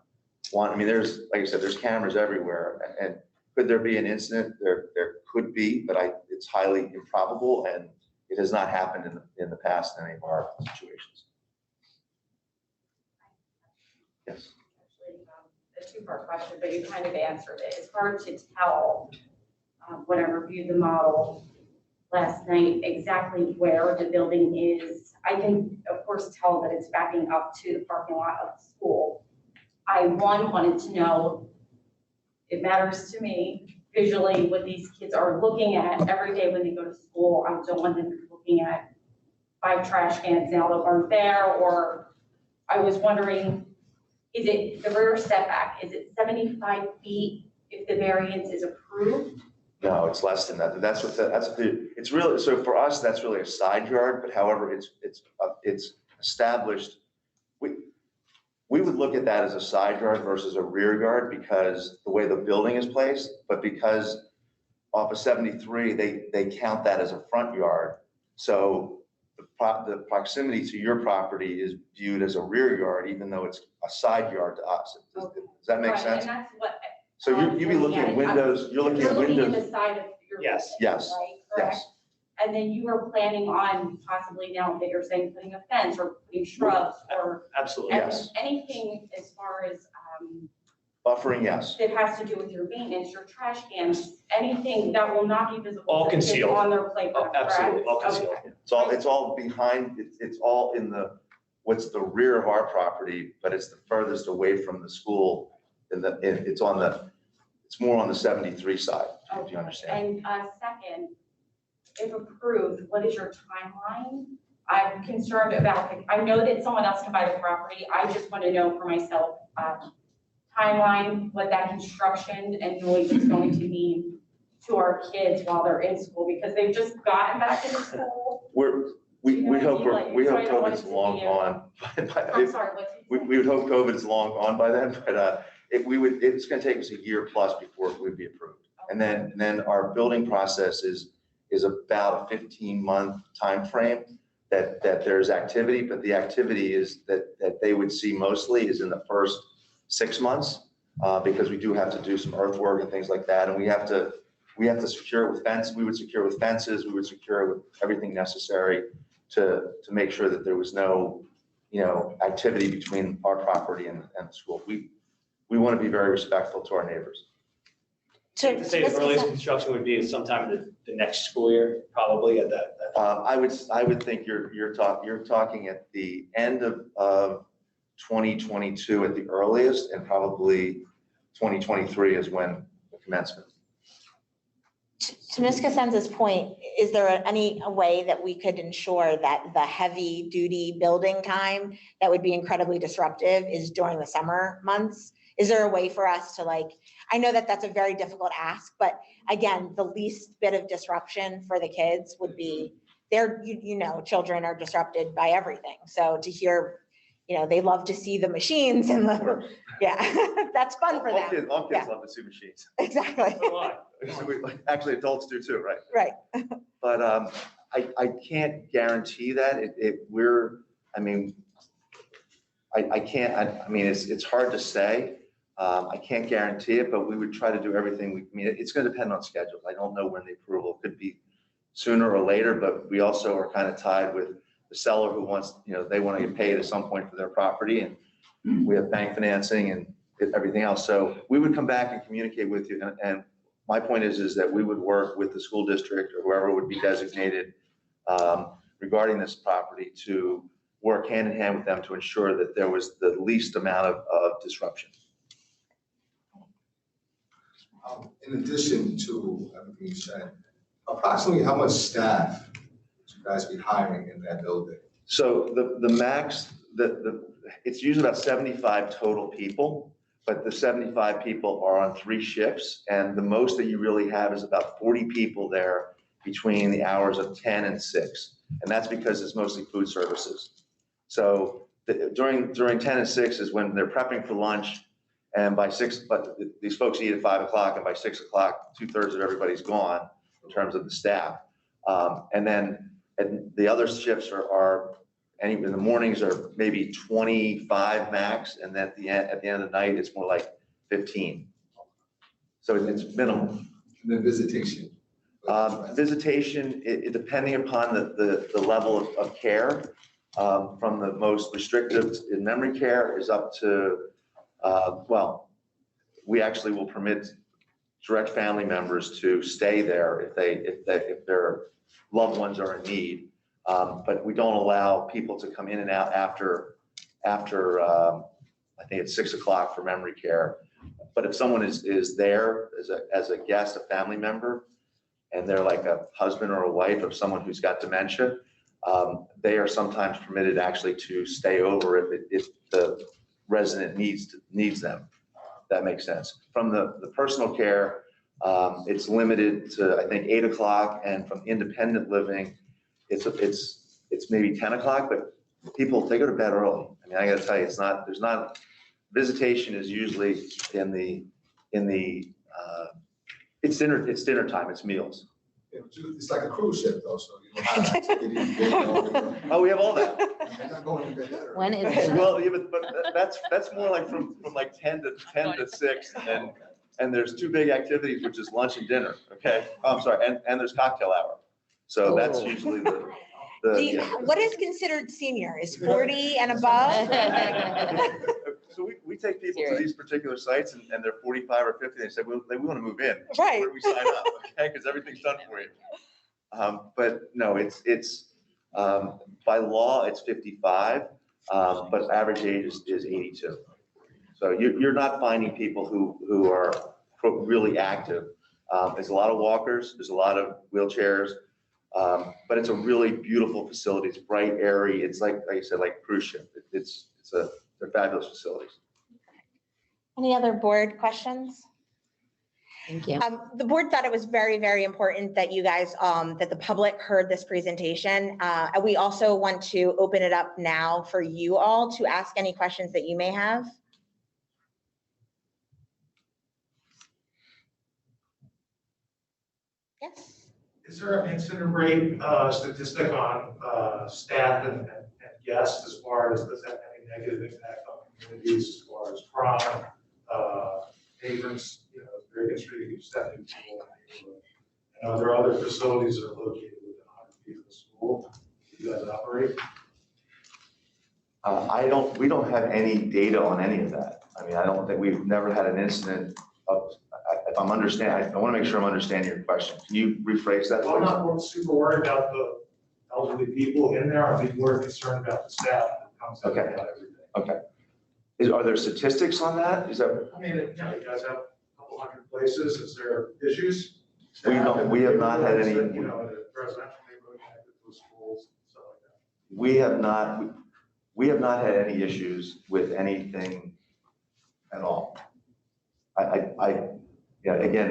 I mean, there's, like I said, there's cameras everywhere, and could there be an incident? There could be, but it's highly improbable, and it has not happened in the past in any of our situations. Yes. Actually, a two-part question, but you kind of answered it. It's hard to tell when I reviewed the model last night exactly where the building is. I can, of course, tell that it's backing up to the parking lot of the school. I wanted to know, it matters to me visually what these kids are looking at every day when they go to school. I don't want them to be looking at 5 trash cans now that aren't there, or I was wondering, is it the rear setback? Is it 75 feet if the variance is approved? No, it's less than that. It's really, so for us, that's really a side yard, but however, it's established. We would look at that as a side yard versus a rear yard because the way the building is placed, but because off of 73, they count that as a front yard. So the proximity to your property is viewed as a rear yard, even though it's a side yard to us. Does that make Right, sense? and that's what. So you'd be looking at windows, you're looking at You're looking windows. at the side of your. Yes. Yes. Right, correct? Yes. And then you are planning on possibly now that you're saying putting a fence or putting shrubs or Absolutely. Yes. anything as far as, Buffering, yes. that has to do with your maintenance, your trash cans, anything that will not be visible. All to kids concealed. On their playground, correct? Absolutely, all concealed. Okay. It's all behind, it's all in what's the rear of our property, but it's the furthest away from the school. It's more on the 73 side, if you understand. And second, if approved, what is your timeline? I'm concerned about, I know that someone else can buy the property. I just want to know for myself, timeline, what that construction and noise is going to mean to our kids while they're in school, because they've just gotten back into school. We hope So COVID's long gone. I'm sorry, what's? We would hope COVID is long gone by then, but it's going to take us a year plus before it would be approved. And then our building process is about a 15-month timeframe that there's activity, but the activity is that they would see mostly is in the first 6 months, because we do have to do some earthwork and things like that, and we have to secure it with fence. We would secure with fences. We would secure it with everything necessary to make sure that there was no, activity between our property and the school. We want to be very respectful to our neighbors. To say the earliest construction would be sometime in the next school year, probably at that. I would think you're talking at the end of 2022 at the earliest, and probably 2023 is when the commencement. To Ms. Cosenza's point, is there any way that we could ensure that the heavy duty building time that would be incredibly disruptive is during the summer months? Is there a way for us to I know that that's a very difficult ask, but again, the least bit of disruption for the kids would be children are disrupted by everything. So to hear, they love to see the machines and Yeah, that's fun for All them. kids Yeah. love to see machines. Exactly. Actually, adults do too, right? Right. But I can't guarantee that. I mean, it's hard to say. I can't guarantee it, but we would try to do everything. It's going to depend on schedules. I don't know when the approval could be sooner or later, but we also are kind of tied with the seller who wants, they want to get paid at some point for their property, and we have bank financing and everything else. So we would come back and communicate with you. And my point is that we would work with the school district or whoever would be designated regarding this property to work hand in hand with them to ensure that there was the least amount of disruption. In addition to everything you said, approximately how much staff would you guys be hiring in that building? So the max, it's usually about 75 total people, but the 75 people are on 3 shifts, and the most that you really have is about 40 people there between the hours of 10 and 6, and that's because it's mostly food services. So during 10 and 6 is when they're prepping for lunch, and by 6, but these folks eat at 5 o'clock, and by 6 o'clock, 2/3 of everybody's gone in terms of the staff. And then the other shifts are in the mornings are maybe 25 max, and then at the end of the night, it's more like 15. So it's minimal. And then visitation? Visitation, depending upon the level of care, from the most restrictive in memory care is up to, we actually will permit direct family members to stay there if their loved ones are in need. But we don't allow people to come in and out after I think it's 6 o'clock for memory care. But if someone is there as a guest, a family member, and they're like a husband or a wife of someone who's got dementia, they are sometimes permitted actually to stay over if the resident needs them. That makes sense. From the personal care, it's limited to, I think, 8 o'clock, and from independent living, it's maybe 10 o'clock, but people, they go to bed early. I mean, I gotta tell you, visitation is usually it's dinner time, it's meals. Yeah, but it's like a cruise ship though, so you know. Oh, we have all that. They're not going to bed early. When is it? Well, yeah, but that's more like from like 10 to 6, and there's 2 big activities, which is lunch and dinner. Okay, oh, I'm sorry, and there's cocktail hour. So that's usually What is considered senior? Is 40 and above? So we take people to these particular sites, and they're 45 or 50. They say, well, we want to move in. Right. Where do we sign up? Okay, because everything's done for you. But no, it's by law it's 55, but average age is 82. So you're not finding people who are really active. There's a lot of walkers. There's a lot of wheelchairs. But it's a really beautiful facility. It's bright, airy. It's like you said, like cruise ship. They're fabulous facilities. Any other board questions? Thank you. The board thought it was very, very important that you guys, that the public heard this presentation. And we also want to open it up now for you all to ask any questions that you may have. Yes. Is there an incident rate statistic on staff and guests as far as does that have any negative impact on communities as far as crime, vagrants, very history of stepping people. And are there other facilities that are located within 100 feet of the school that you guys operate? We don't have any data on any of that. I mean, I don't think we've never had an incident of, if I'm understanding, I want to make sure I'm understanding your question. Can you rephrase that? Well, I'm not super worried about the elderly people in there. I'm more concerned about the staff that comes in and out every day. Okay. Are there statistics on that? Is that? I mean, you guys have a couple hundred places. Is there issues? We have not had any. In a residential neighborhood connected to schools, stuff like that. We have not had any issues with anything at all. Again,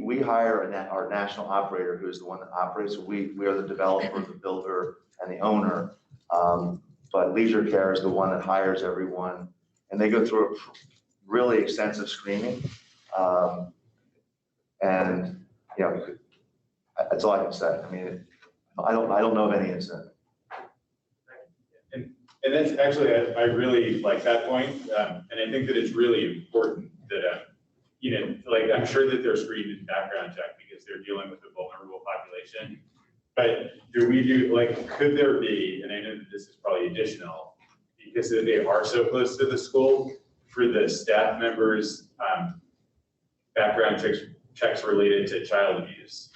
we hire our national operator, who is the one that operates. So we are the developer, the builder, and the owner. But Leisure Care is the one that hires everyone and they go through a really extensive screening. And, you know, that's all I can say. I mean, I don't know of any incident. And that's actually, I really like that point. And I think that it's really important that, you know, like, I'm sure that they're screened in background check because they're dealing with a vulnerable population. But could there be, and I know that this is probably additional, because they are so close to the school, for the staff members, background checks related to child abuse?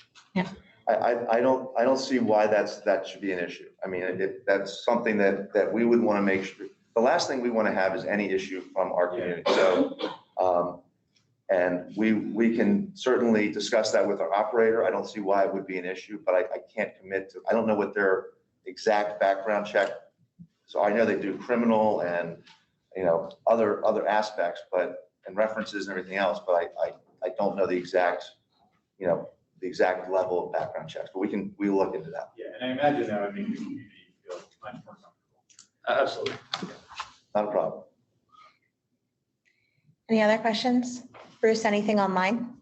I don't see why that should be an issue. I mean, that's something that we would want to make sure. The last thing we want to have is any issue from our community. So, and we can certainly discuss that with our operator. I don't see why it would be an issue, but I can't commit to, I don't know what their exact background check. So I know they do criminal and, you know, other aspects, and references and everything else, but I don't know the exact, you know, the exact level of background checks, but we look into that. Yeah, and I imagine that would make the community feel much more comfortable. Absolutely. Not a problem. Any other questions? Bruce, anything online?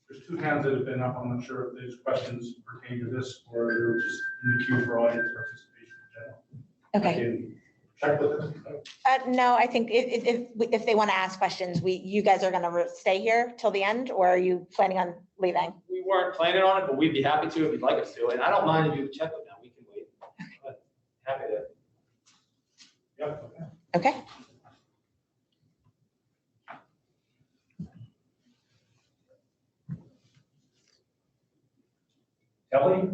There's two hands that have been up. I'm not sure if these questions pertain to this or you're just in the queue for audience participation in general. Okay. I can check with them. No, I think if they want to ask questions, you guys are going to stay here till the end, or are you planning on leaving? We weren't planning on it, but we'd be happy to if you'd like us to. And I don't mind if you check with them. We can wait. But happy to. Yeah. Okay. Kelly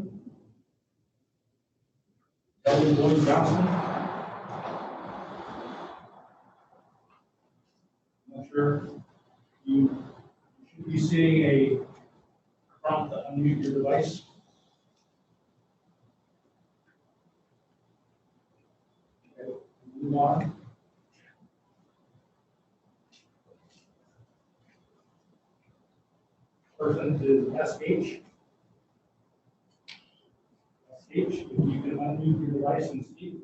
Boyd Johnson. Not sure. You should be seeing a prompt to unmute your device. Okay, move on. Person is SH. If you can unmute your device and speak.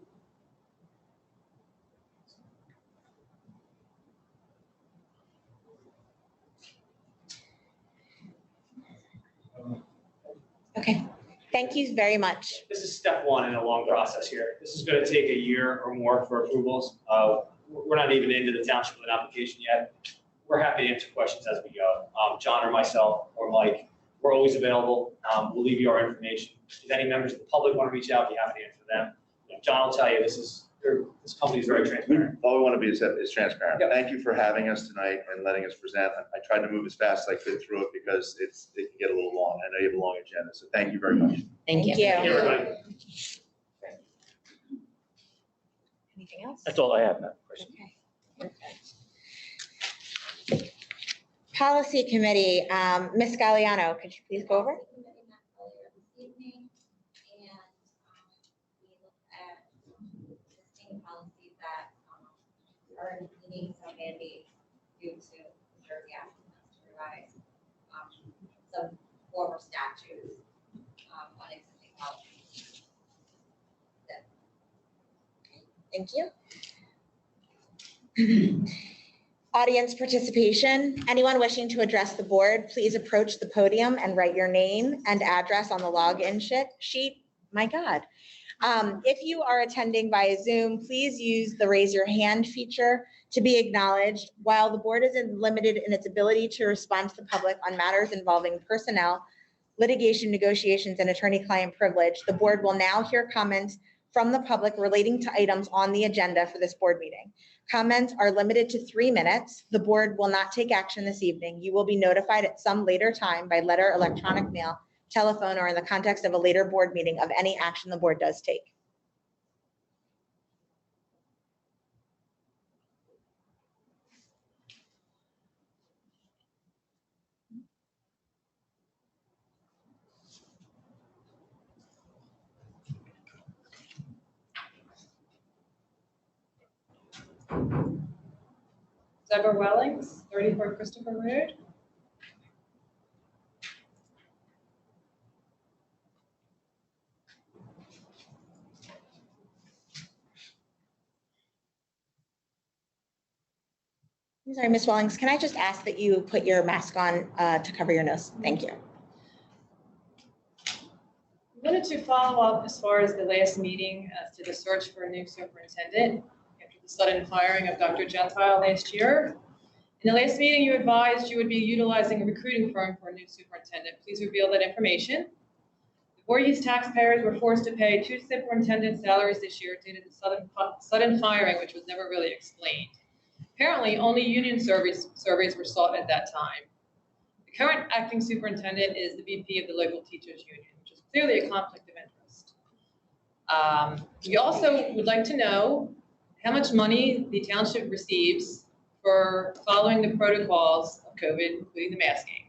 Okay. Thank you very much. This is step one in a long process here. This is going to take a year or more for approvals. We're not even into the township with an application yet. We're happy to answer questions as we go. John or myself or Mike, we're always available. We'll leave you our information. If any members of the public want to reach out, be happy to answer them. John will tell you this company is very transparent. All we want to be is transparent. Yep. Thank you for having us tonight and letting us present. I tried to move as fast as I could through it because it can get a little long. I know you have a long agenda, so thank you very much. Thank you. Thank you, everybody. Anything else? That's all I have, Madam President. Okay. Perfect. Policy Committee, Ms. Galliano, could you please go over? Policies that are needing some mandate due to preserve the applicants to revise some former statutes on existing policies. Thank you. Audience participation. Anyone wishing to address the board, please approach the podium and write your name and address on the login sheet. My God. If you are attending via Zoom, please use the raise your hand feature to be acknowledged. While the board is limited in its ability to respond to the public on matters involving personnel, litigation, negotiations, and attorney-client privilege, the board will now hear comments from the public relating to items on the agenda for this board meeting. Comments are limited to 3 minutes. The board will not take action this evening. You will be notified at some later time by letter, electronic mail, telephone, or in the context of a later board meeting of any action the board does take. Deborah Wellings, 34 Christopher Road. I'm sorry, Ms. Wellings, can I just ask that you put your mask on to cover your nose? Thank you. I wanted to follow up as far as the last meeting as to the search for a new superintendent after the sudden firing of Dr. Gentile last year. In the last meeting, you advised you would be utilizing a recruiting firm for a new superintendent. Please reveal that information. The Voorhees taxpayers were forced to pay 2 superintendent salaries this year due to the sudden firing, which was never really explained. Apparently, only union surveys were sought at that time. The current acting superintendent is the VP of the local teachers union, which is clearly a conflict of interest. We also would like to know how much money the township receives for following the protocols of COVID, including the masking.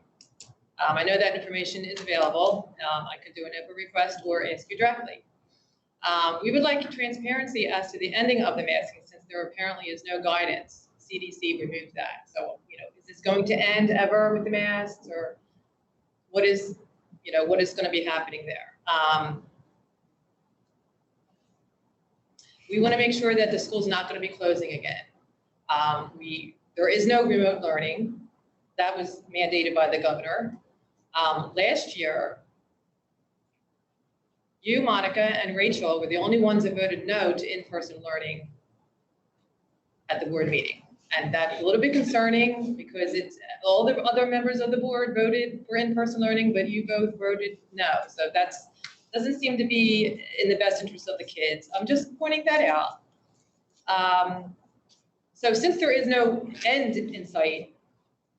I know that information is available. I could do an open request or ask you directly. We would like transparency as to the ending of the masking, since there apparently is no guidance. CDC removed that. So, is this going to end ever with the masks, or what is going to be happening there? We want to make sure that the school's not going to be closing again. There is no remote learning. That was mandated by the governor. Last year, you, Monica, and Rachel were the only ones that voted no to in-person learning at the board meeting. And that's a little bit concerning because it's all the other members of the board voted for in-person learning, but you both voted no. So that doesn't seem to be in the best interest of the kids. I'm just pointing that out. So since there is no end in sight,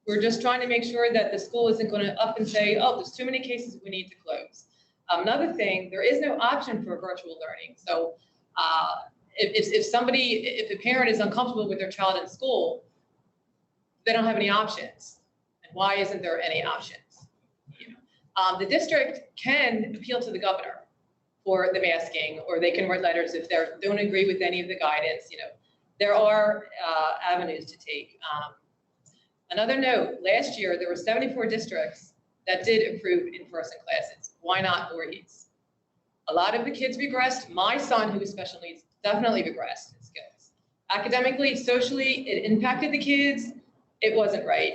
we're just trying to make sure that the school isn't going to up and say, oh, there's too many cases, we need to close. Another thing, there is no option for virtual learning. So if a parent is uncomfortable with their child in school, they don't have any options. And why isn't there any options? The district can appeal to the governor for the masking, or they can write letters if they don't agree with any of the guidance. There are avenues to take. Another note, last year, there were 74 districts that did approve in-person classes. Why not Voorhees? A lot of the kids regressed. My son, who has special needs, definitely regressed in skills. Academically, socially, it impacted the kids. It wasn't right.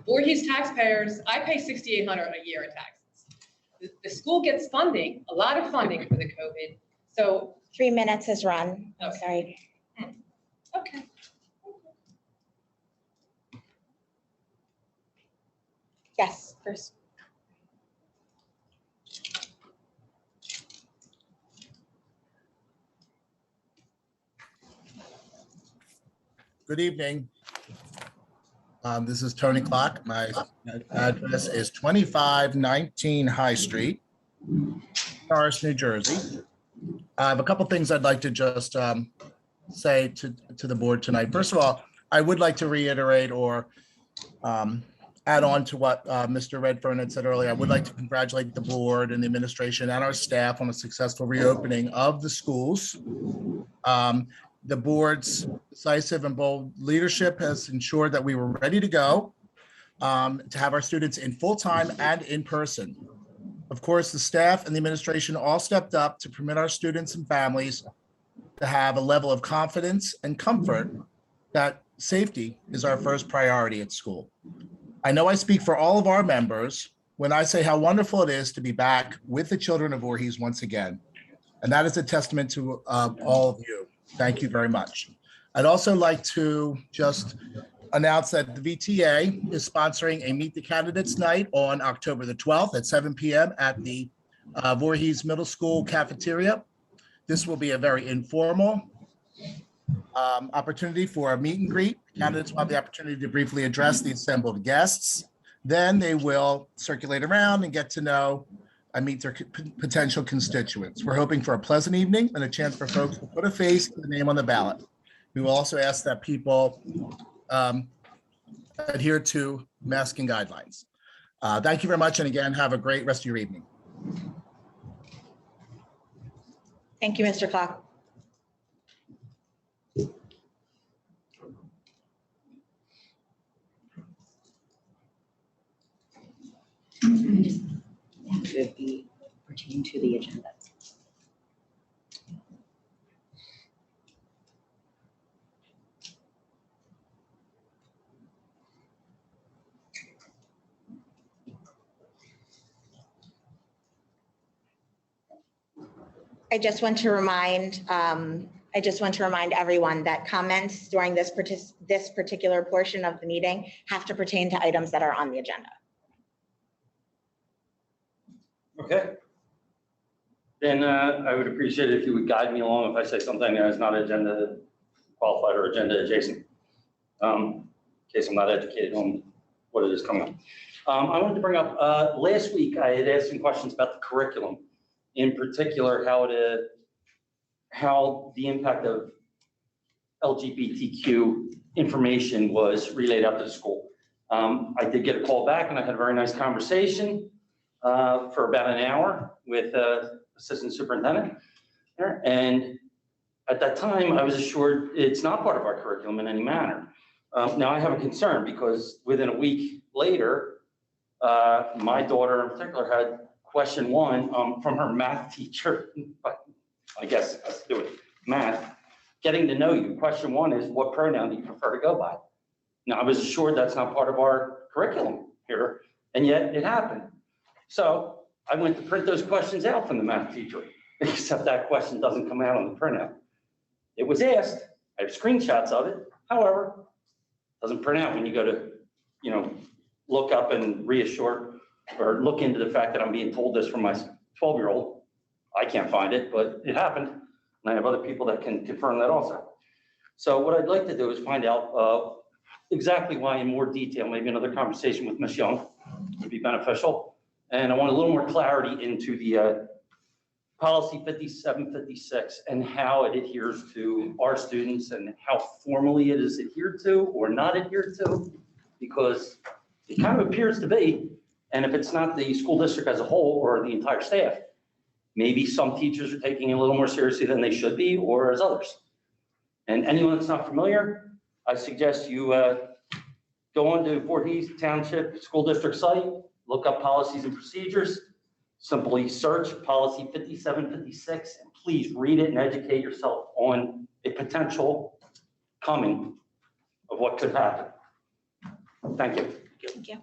Voorhees taxpayers, I pay $6,800 a year in taxes. The school gets funding, a lot of funding for the COVID. So 3 minutes has run. I'm Okay. sorry. Okay. Yes, first. Good evening. This is Tony Clock. My address is 2519 High Street, Norris, New Jersey. I have a couple things I'd like to just say to the board tonight. First of all, I would like to reiterate or add on to what Mr. Redfern had said earlier. I would like to congratulate the board and the administration and our staff on a successful reopening of the schools. The board's decisive and bold leadership has ensured that we were ready to go to have our students in full-time and in person. Of course, the staff and the administration all stepped up to permit our students and families to have a level of confidence and comfort that safety is our first priority at school. I know I speak for all of our members when I say how wonderful it is to be back with the children of Voorhees once again. And that is a testament to all of you. Thank you very much. I'd also like to just announce that the VTA is sponsoring a Meet the Candidates Night on October the 12th at 7 p.m. at the Voorhees Middle School cafeteria. This will be a very informal opportunity for a meet and greet. Candidates will have the opportunity to briefly address the assembled guests. Then they will circulate around and get to know and meet their potential constituents. We're hoping for a pleasant evening and a chance for folks to put a face to the name on the ballot. We will also ask that people adhere to masking guidelines. Thank you very much. And again, have a great rest of your evening. Thank you, Mr. Clock. That should be pertaining to the agenda. I just want to remind everyone that comments during this particular portion of the meeting have to pertain to items that are on the agenda. Okay. Then I would appreciate it if you would guide me along if I say something that is not agenda qualified or agenda adjacent. In case I'm not educated on what it is coming up. I wanted to bring up, last week I had asked some questions about the curriculum. In particular, how the impact of LGBTQ information was relayed out to the school. I did get a call back and I had a very nice conversation for about an hour with Assistant Superintendent there. And at that time, I was assured it's not part of our curriculum in any manner. Now I have a concern because within a week later, my daughter in particular had question 1 from her math teacher, but I guess it has to do with math. Getting to know you. Question 1 is, what pronoun do you prefer to go by? Now, I was assured that's not part of our curriculum here, and yet it happened. So I went to print those questions out from the math teacher, except that question doesn't come out on the printout. It was asked, I have screenshots of it. However, it doesn't print out when you go to, look up and reassure or look into the fact that I'm being told this from my 12-year-old. I can't find it, but it happened. And I have other people that can confirm that also. So what I'd like to do is find out exactly why in more detail, maybe another conversation with Ms. Young would be beneficial. And I want a little more clarity into the policy 5756 and how it adheres to our students and how formally it is adhered to or not adhered to, because it kind of appears to be. And if it's not the school district as a whole or the entire staff, maybe some teachers are taking it a little more seriously than they should be, or as others. And anyone that's not familiar, I suggest you go onto Voorhees Township School District site, look up policies and procedures, simply search policy 5756, and please read it and educate yourself on a potential coming of what could happen. Thank you. Thank you.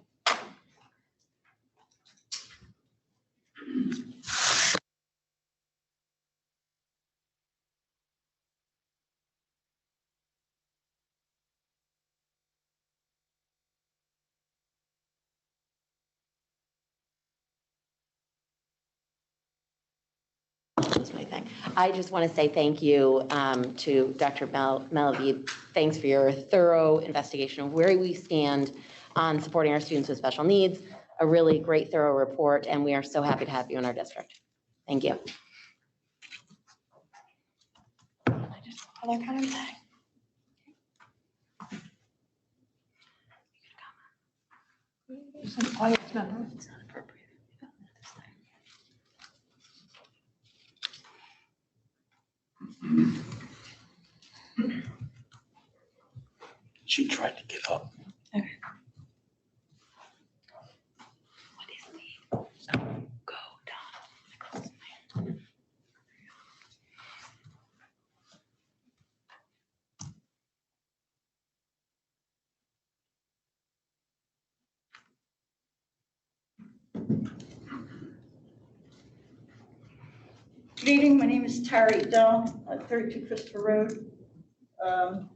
That's my thing. I just want to say thank you to Dr. Malavi. Thanks for your thorough investigation of where we stand on supporting our students with special needs. A really great, thorough report, and we are so happy to have you in our district. Thank you. Other comments? Some audience member. It's not appropriate. She tried to get up. Okay. What is the go, Don? Good evening, my name is Terry Dell, 32 Christopher Road.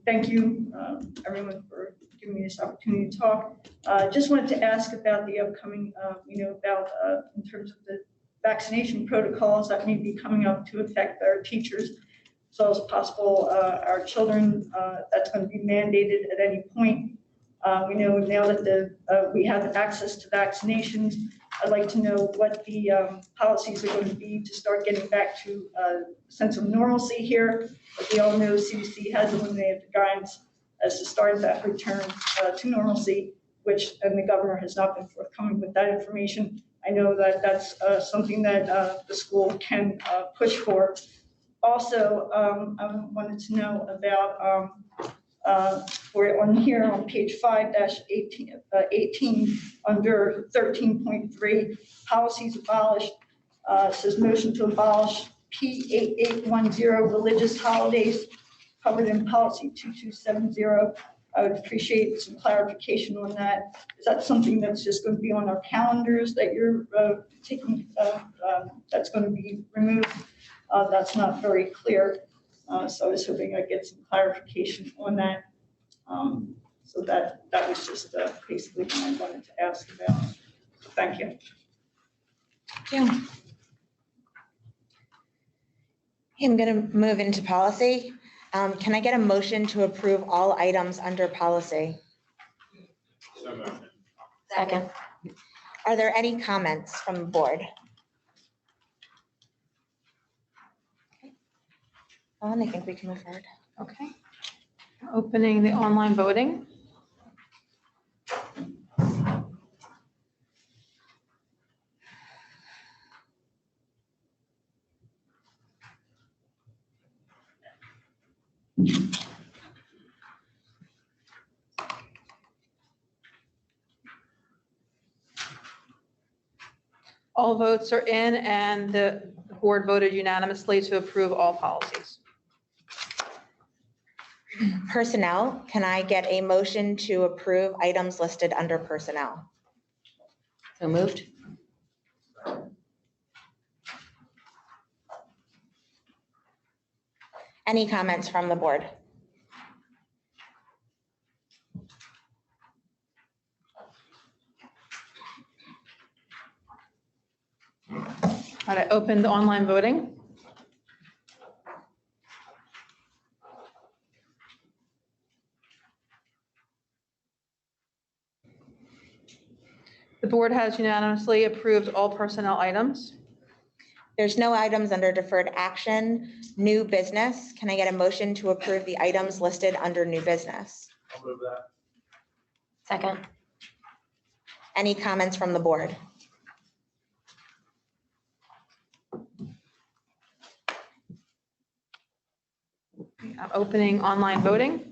Thank you, everyone, for giving me this opportunity to talk. Just wanted to ask about the upcoming, in terms of the vaccination protocols that may be coming up to affect our teachers, as well as possible our children. That's going to be mandated at any point. We know now that we have access to vaccinations. I'd like to know what the policies are going to be to start getting back to a sense of normalcy here. But we all know CDC has eliminated the guidance as to start that return to normalcy, and the governor has not been forthcoming with that information. I know that that's something that the school can push for. Also, I wanted to know about we're on here on page 5-18 under 13.3, policies abolished. Says motion to abolish P8810 religious holidays covered in policy 2270. I would appreciate some clarification on that. Is that something that's just going to be on our calendars that you're taking, that's going to be removed? That's not very clear. So I was hoping I'd get some clarification on that. So that was just basically what I wanted to ask about. Thank you. Okay, I'm going to move into policy. Can I get a motion to approve all items under policy? So moved. Second. Are there any comments from the board? I think we can move forward. Okay. Opening the online voting. All votes are in and the board voted unanimously to approve all policies. Personnel, can I get a motion to approve items listed under personnel? So moved. Any comments from the board? All right, I open the online voting. The board has unanimously approved all personnel items. There's no items under deferred action. New business, can I get a motion to approve the items listed under new business? I'll move that. Second. Any comments from the board? I'm opening online voting.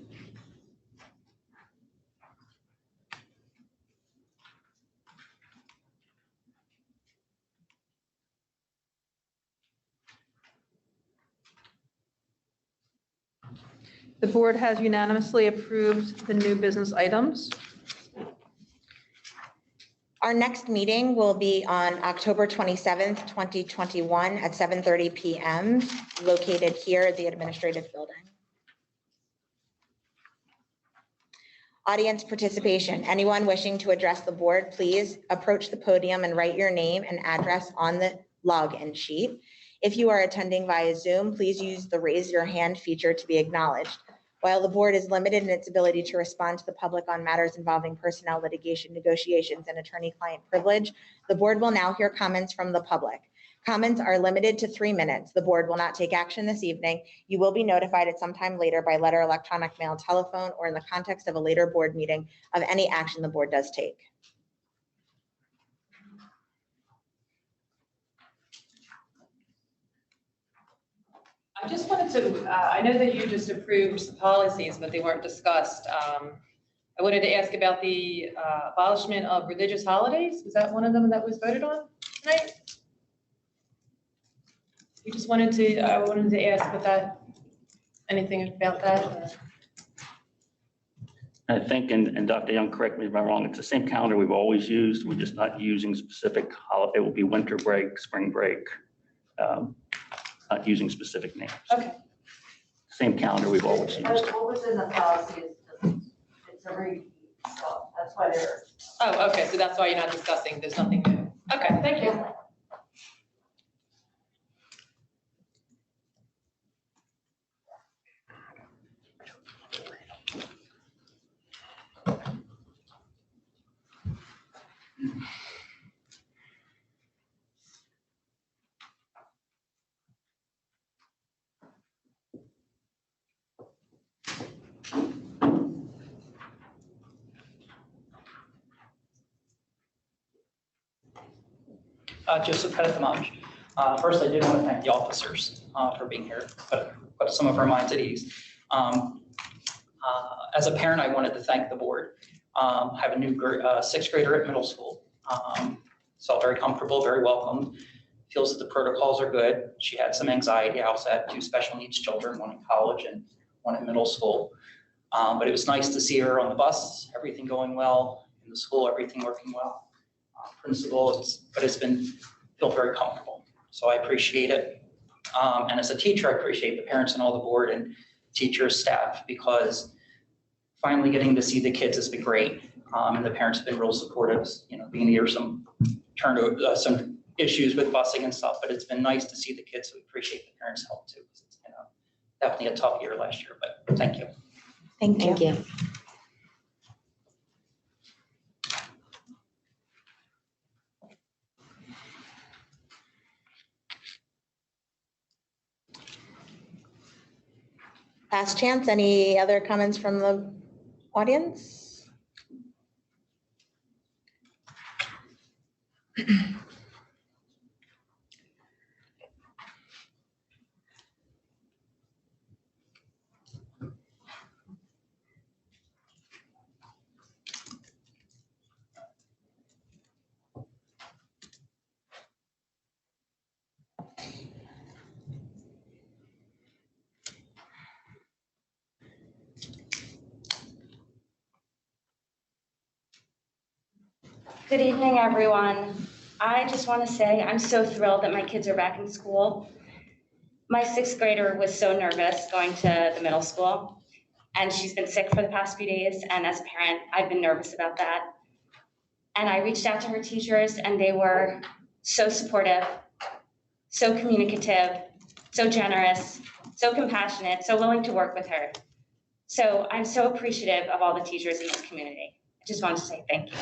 The board has unanimously approved the new business items. Our next meeting will be on October 27th, 2021 at 7:30 PM, located here at the administrative building. Audience participation. Anyone wishing to address the board, please approach the podium and write your name and address on the login sheet. If you are attending via Zoom, please use the raise your hand feature to be acknowledged. While the board is limited in its ability to respond to the public on matters involving personnel litigation, negotiations, and attorney-client privilege, the board will now hear comments from the public. Comments are limited to 3 minutes. The board will not take action this evening. You will be notified at some time later by letter, electronic mail, telephone, or in the context of a later board meeting of any action the board does take. I just wanted to, I know that you just approved the policies, but they weren't discussed. I wanted to ask about the abolishment of religious holidays. Was that one of them that was voted on tonight? We just wanted to, I wanted to ask about that, anything about that? I think, and Dr. Young, correct me if I'm wrong, it's the same calendar we've always used. We're just not using specific holiday. It will be winter break, spring break, not using specific names. Okay. Same calendar we've always used. What was in the policy is just, it's a repeat, so that's why they're. Oh, okay, so that's why you're not discussing, there's nothing new. Okay, thank you. Joseph Petithamage. First, I did want to thank the officers for being here, put some of our minds at ease. As a parent, I wanted to thank the board. I have a new sixth grader at middle school. Felt very comfortable, very welcomed. Feels that the protocols are good. She had some anxiety. I also had 2 special needs children, one in college and one in middle school. But it was nice to see her on the bus, everything going well, in the school, everything working well. Principal, but it's been felt very comfortable. So I appreciate it. And as a teacher, I appreciate the parents and all the board and teachers, staff, because finally getting to see the kids has been great. And the parents have been real supportive, being here, some issues with busing and stuff, but it's been nice to see the kids. So we appreciate the parents' help too. It's definitely a tough year last year, but thank you. Thank you. Thank you. Last chance, any other comments from the audience? Good evening, everyone. I just want to say I'm so thrilled that my kids are back in school. My sixth grader was so nervous going to the middle school, and she's been sick for the past few days. And as a parent, I've been nervous about that. And I reached out to her teachers, and they were so supportive, so communicative, so generous, so compassionate, so willing to work with her. So I'm so appreciative of all the teachers in this community. I just want to say thank you.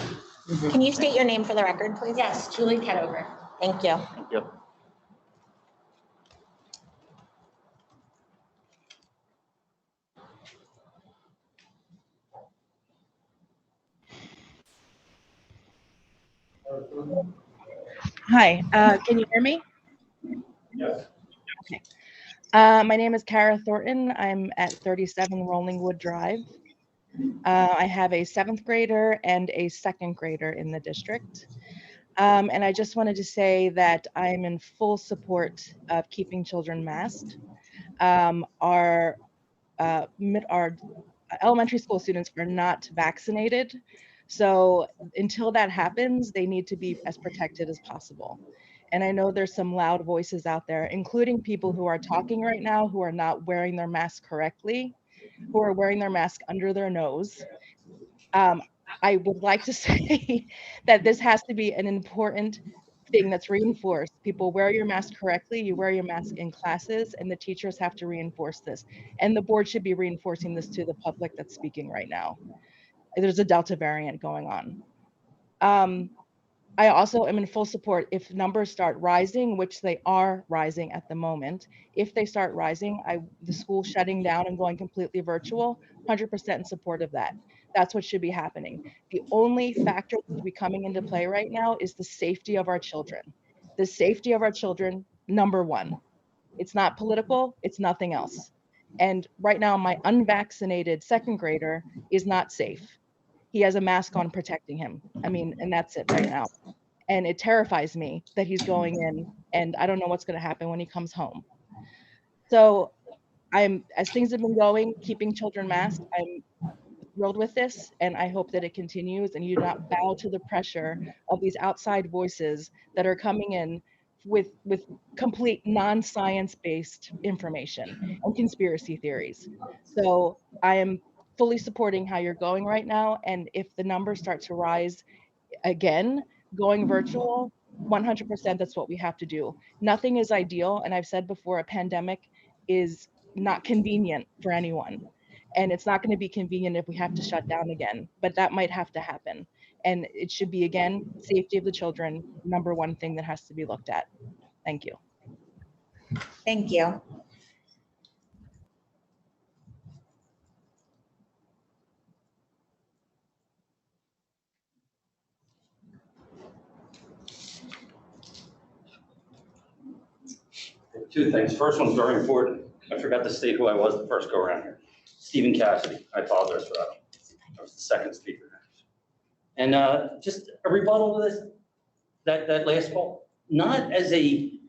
Can you state your name for the record, please? Yes, Julie Ketover. Thank you. Thank you. Hi, can you hear me? Yes. Okay. My name is Cara Thornton. I'm at 37 Rollingwood Drive. I have a 7th grader and a 2nd grader in the district. And I just wanted to say that I'm in full support of keeping children masked. Our elementary school students are not vaccinated. So until that happens, they need to be as protected as possible. And I know there's some loud voices out there, including people who are talking right now who are not wearing their mask correctly, who are wearing their mask under their nose. I would like to say that this has to be an important thing that's reinforced. People wear your mask correctly, you wear your mask in classes, and the teachers have to reinforce this. And the board should be reinforcing this to the public that's speaking right now. There's a Delta variant going on. I also am in full support if numbers start rising, which they are rising at the moment. If they start rising, the school shutting down and going completely virtual, 100% in support of that. That's what should be happening. The only factor that should be coming into play right now is the safety of our children. The safety of our children, number one. It's not political, it's nothing else. And right now, my unvaccinated 2nd grader is not safe. He has a mask on protecting him. I mean, and that's it right now. And it terrifies me that he's going in and I don't know what's going to happen when he comes home. So as things have been going, keeping children masked, I'm thrilled with this and I hope that it continues and you do not bow to the pressure of these outside voices that are coming in with complete non-science based information and conspiracy theories. So I am fully supporting how you're going right now. And if the numbers start to rise again, going virtual, 100% that's what we have to do. Nothing is ideal. And I've said before, a pandemic is not convenient for anyone. And it's not going to be convenient if we have to shut down again, but that might have to happen. And it should be, again, safety of the children, number one thing that has to be looked at. Thank you. Thank you. Two things. First one's very important. I forgot to state who I was the first go around here. Stephen Cassidy. I apologize for that. I was the second speaker. And just a rebuttal to this, that last call, not as a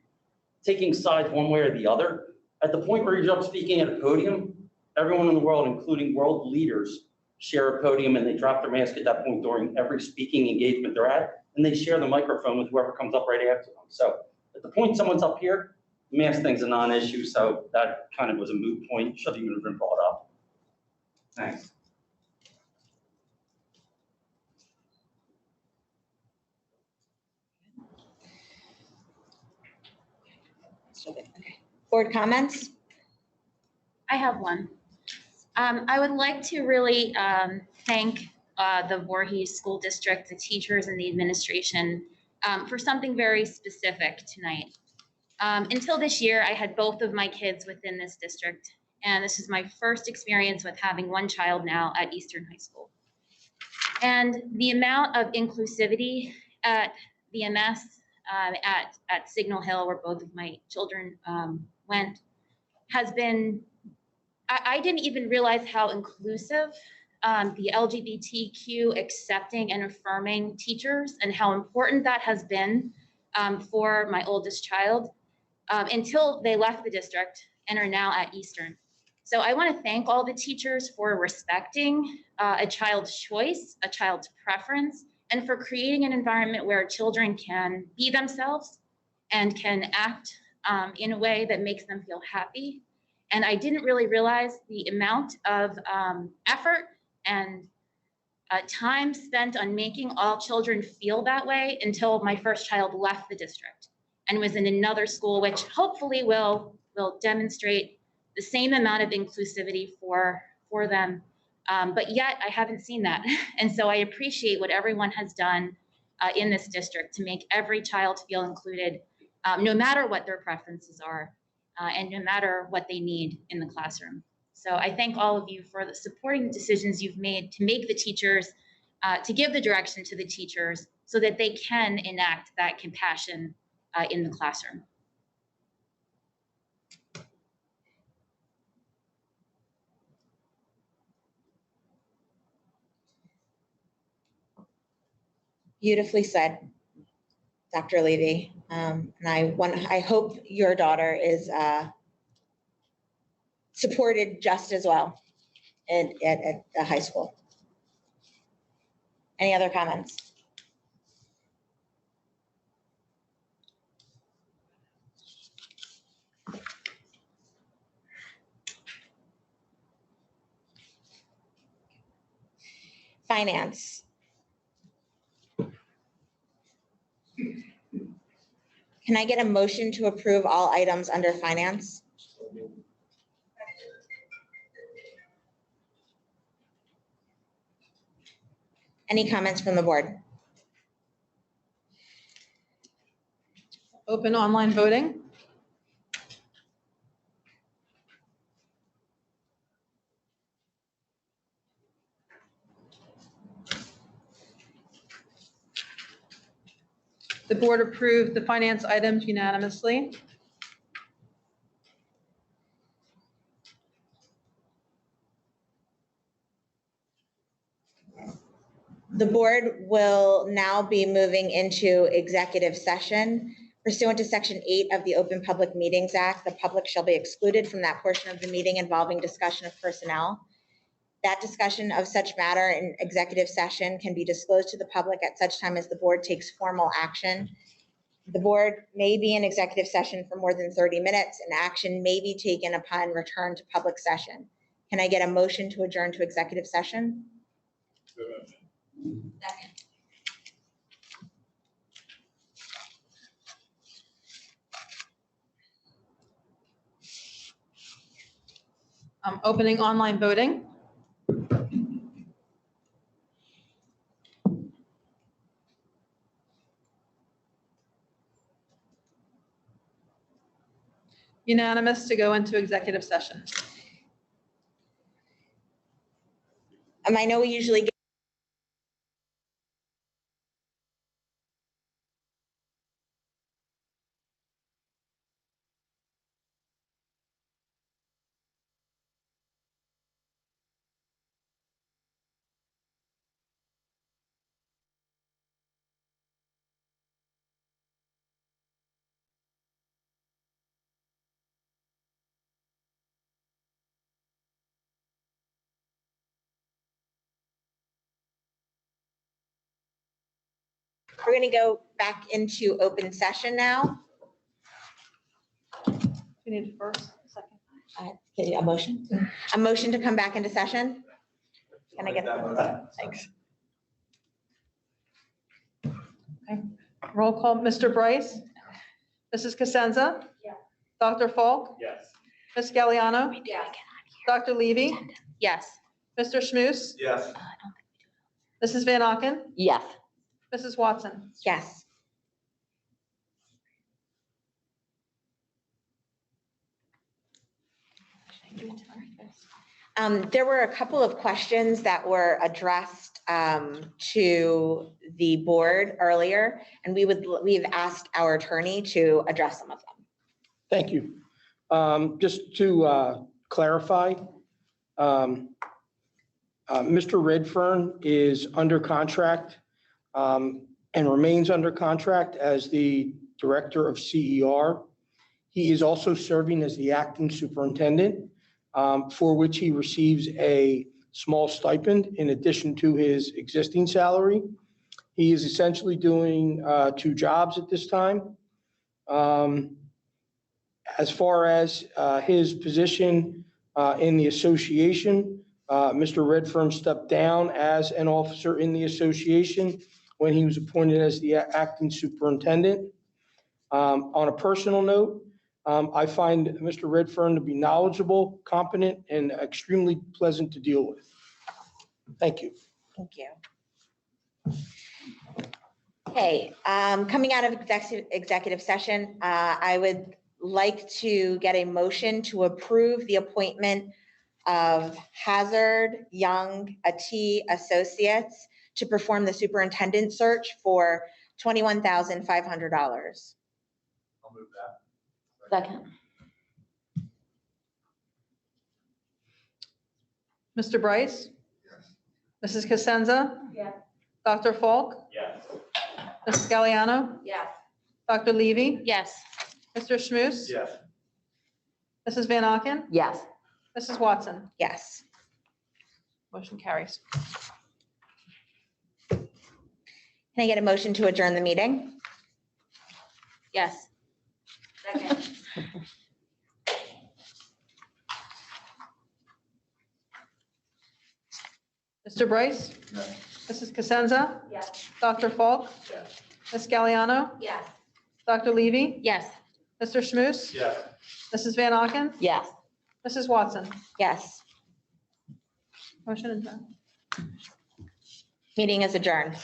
taking sides one way or the other. At the point where you're up speaking at a podium, everyone in the world, including world leaders, share a podium and they drop their mask at that point during every speaking engagement they're at, and they share the microphone with whoever comes up right after them. So at the point someone's up here, mask thing's a non-issue, so that kind of was a moot point, shouldn't even have been brought up. Thanks. Okay. Board comments? I have one. I would like to really thank the Voorhees School District, the teachers and the administration for something very specific tonight. Until this year, I had both of my kids within this district, and this is my first experience with having one child now at Eastern High School. And the amount of inclusivity at VMS, at Signal Hill, where both of my children went, has been, I didn't even realize how inclusive the LGBTQ accepting and affirming teachers and how important that has been for my oldest child until they left the district and are now at Eastern. So I want to thank all the teachers for respecting a child's choice, a child's preference, and for creating an environment where children can be themselves and can act in a way that makes them feel happy. And I didn't really realize the amount of effort and time spent on making all children feel that way until my first child left the district and was in another school, which hopefully will demonstrate the same amount of inclusivity for them. But yet I haven't seen that. And so I appreciate what everyone has done in this district to make every child feel included, no matter what their preferences are. And no matter what they need in the classroom. So I thank all of you for the supporting decisions you've made to make the teachers, to give the direction to the teachers so that they can enact that compassion in the classroom. Beautifully said, Dr. Levy. And I hope your daughter is supported just as well at the high school. Any other comments? Finance. Can I get a motion to approve all items under finance? Any comments from the board? Open online voting. The board approved the finance items unanimously. The board will now be moving into executive session. Pursuant to Section 8 of the Open Public Meetings Act, the public shall be excluded from that portion of the meeting involving discussion of personnel. That discussion of such matter in executive session can be disclosed to the public at such time as the board takes formal action. The board may be in executive session for more than 30 minutes, and action may be taken upon return to public session. Can I get a motion to adjourn to executive session? Second. I'm opening online voting. Unanimous to go into executive session. I know we usually get we're going to go back into open session now. You need a first, second. Okay, a motion? A motion to come back into session? Can I get that? Thanks. Roll call, Mr. Bryce? Mrs. Cosenza? Yeah. Dr. Falk? Yes. Ms. Galliano? Yeah. Dr. Levy? Yes. Mr. Schmus? Yes. Mrs. Van Auken? Yes. Mrs. Watson? Yes. There were a couple of questions that were addressed to the board earlier, and we've asked our attorney to address some of them. Thank you. Just to clarify, Mr. Redfern is under contract and remains under contract as the Director of CER. He is also serving as the acting superintendent, for which he receives a small stipend in addition to his existing salary. He is essentially doing two jobs at this time. As far as his position in the association, Mr. Redfern stepped down as an officer in the association when he was appointed as the acting superintendent. On a personal note, I find Mr. Redfern to be knowledgeable, competent, and extremely pleasant to deal with. Thank you. Thank you. Okay, coming out of executive session, I would like to get a motion to approve the appointment of Hazard Young A.T. Associates to perform the superintendent search for $21,500. I'll move that. Second. Mr. Bryce? Yes. Mrs. Cosenza? Yeah. Dr. Falk? Yes. Mrs. Galliano? Yes. Dr. Levy? Yes. Mr. Schmus? Yes. Mrs. Van Auken? Yes. Mrs. Watson? Yes. Motion carries. Can I get a motion to adjourn the meeting? Yes. Second. Mr. Bryce? Yes. Mrs. Cosenza? Yes. Dr. Falk? Yes. Ms. Galliano? Yes. Dr. Levy? Yes. Mr. Schmus? Yes. Mrs. Van Auken? Yes. Mrs. Watson? Yes. Motion adjourned. Meeting is adjourned.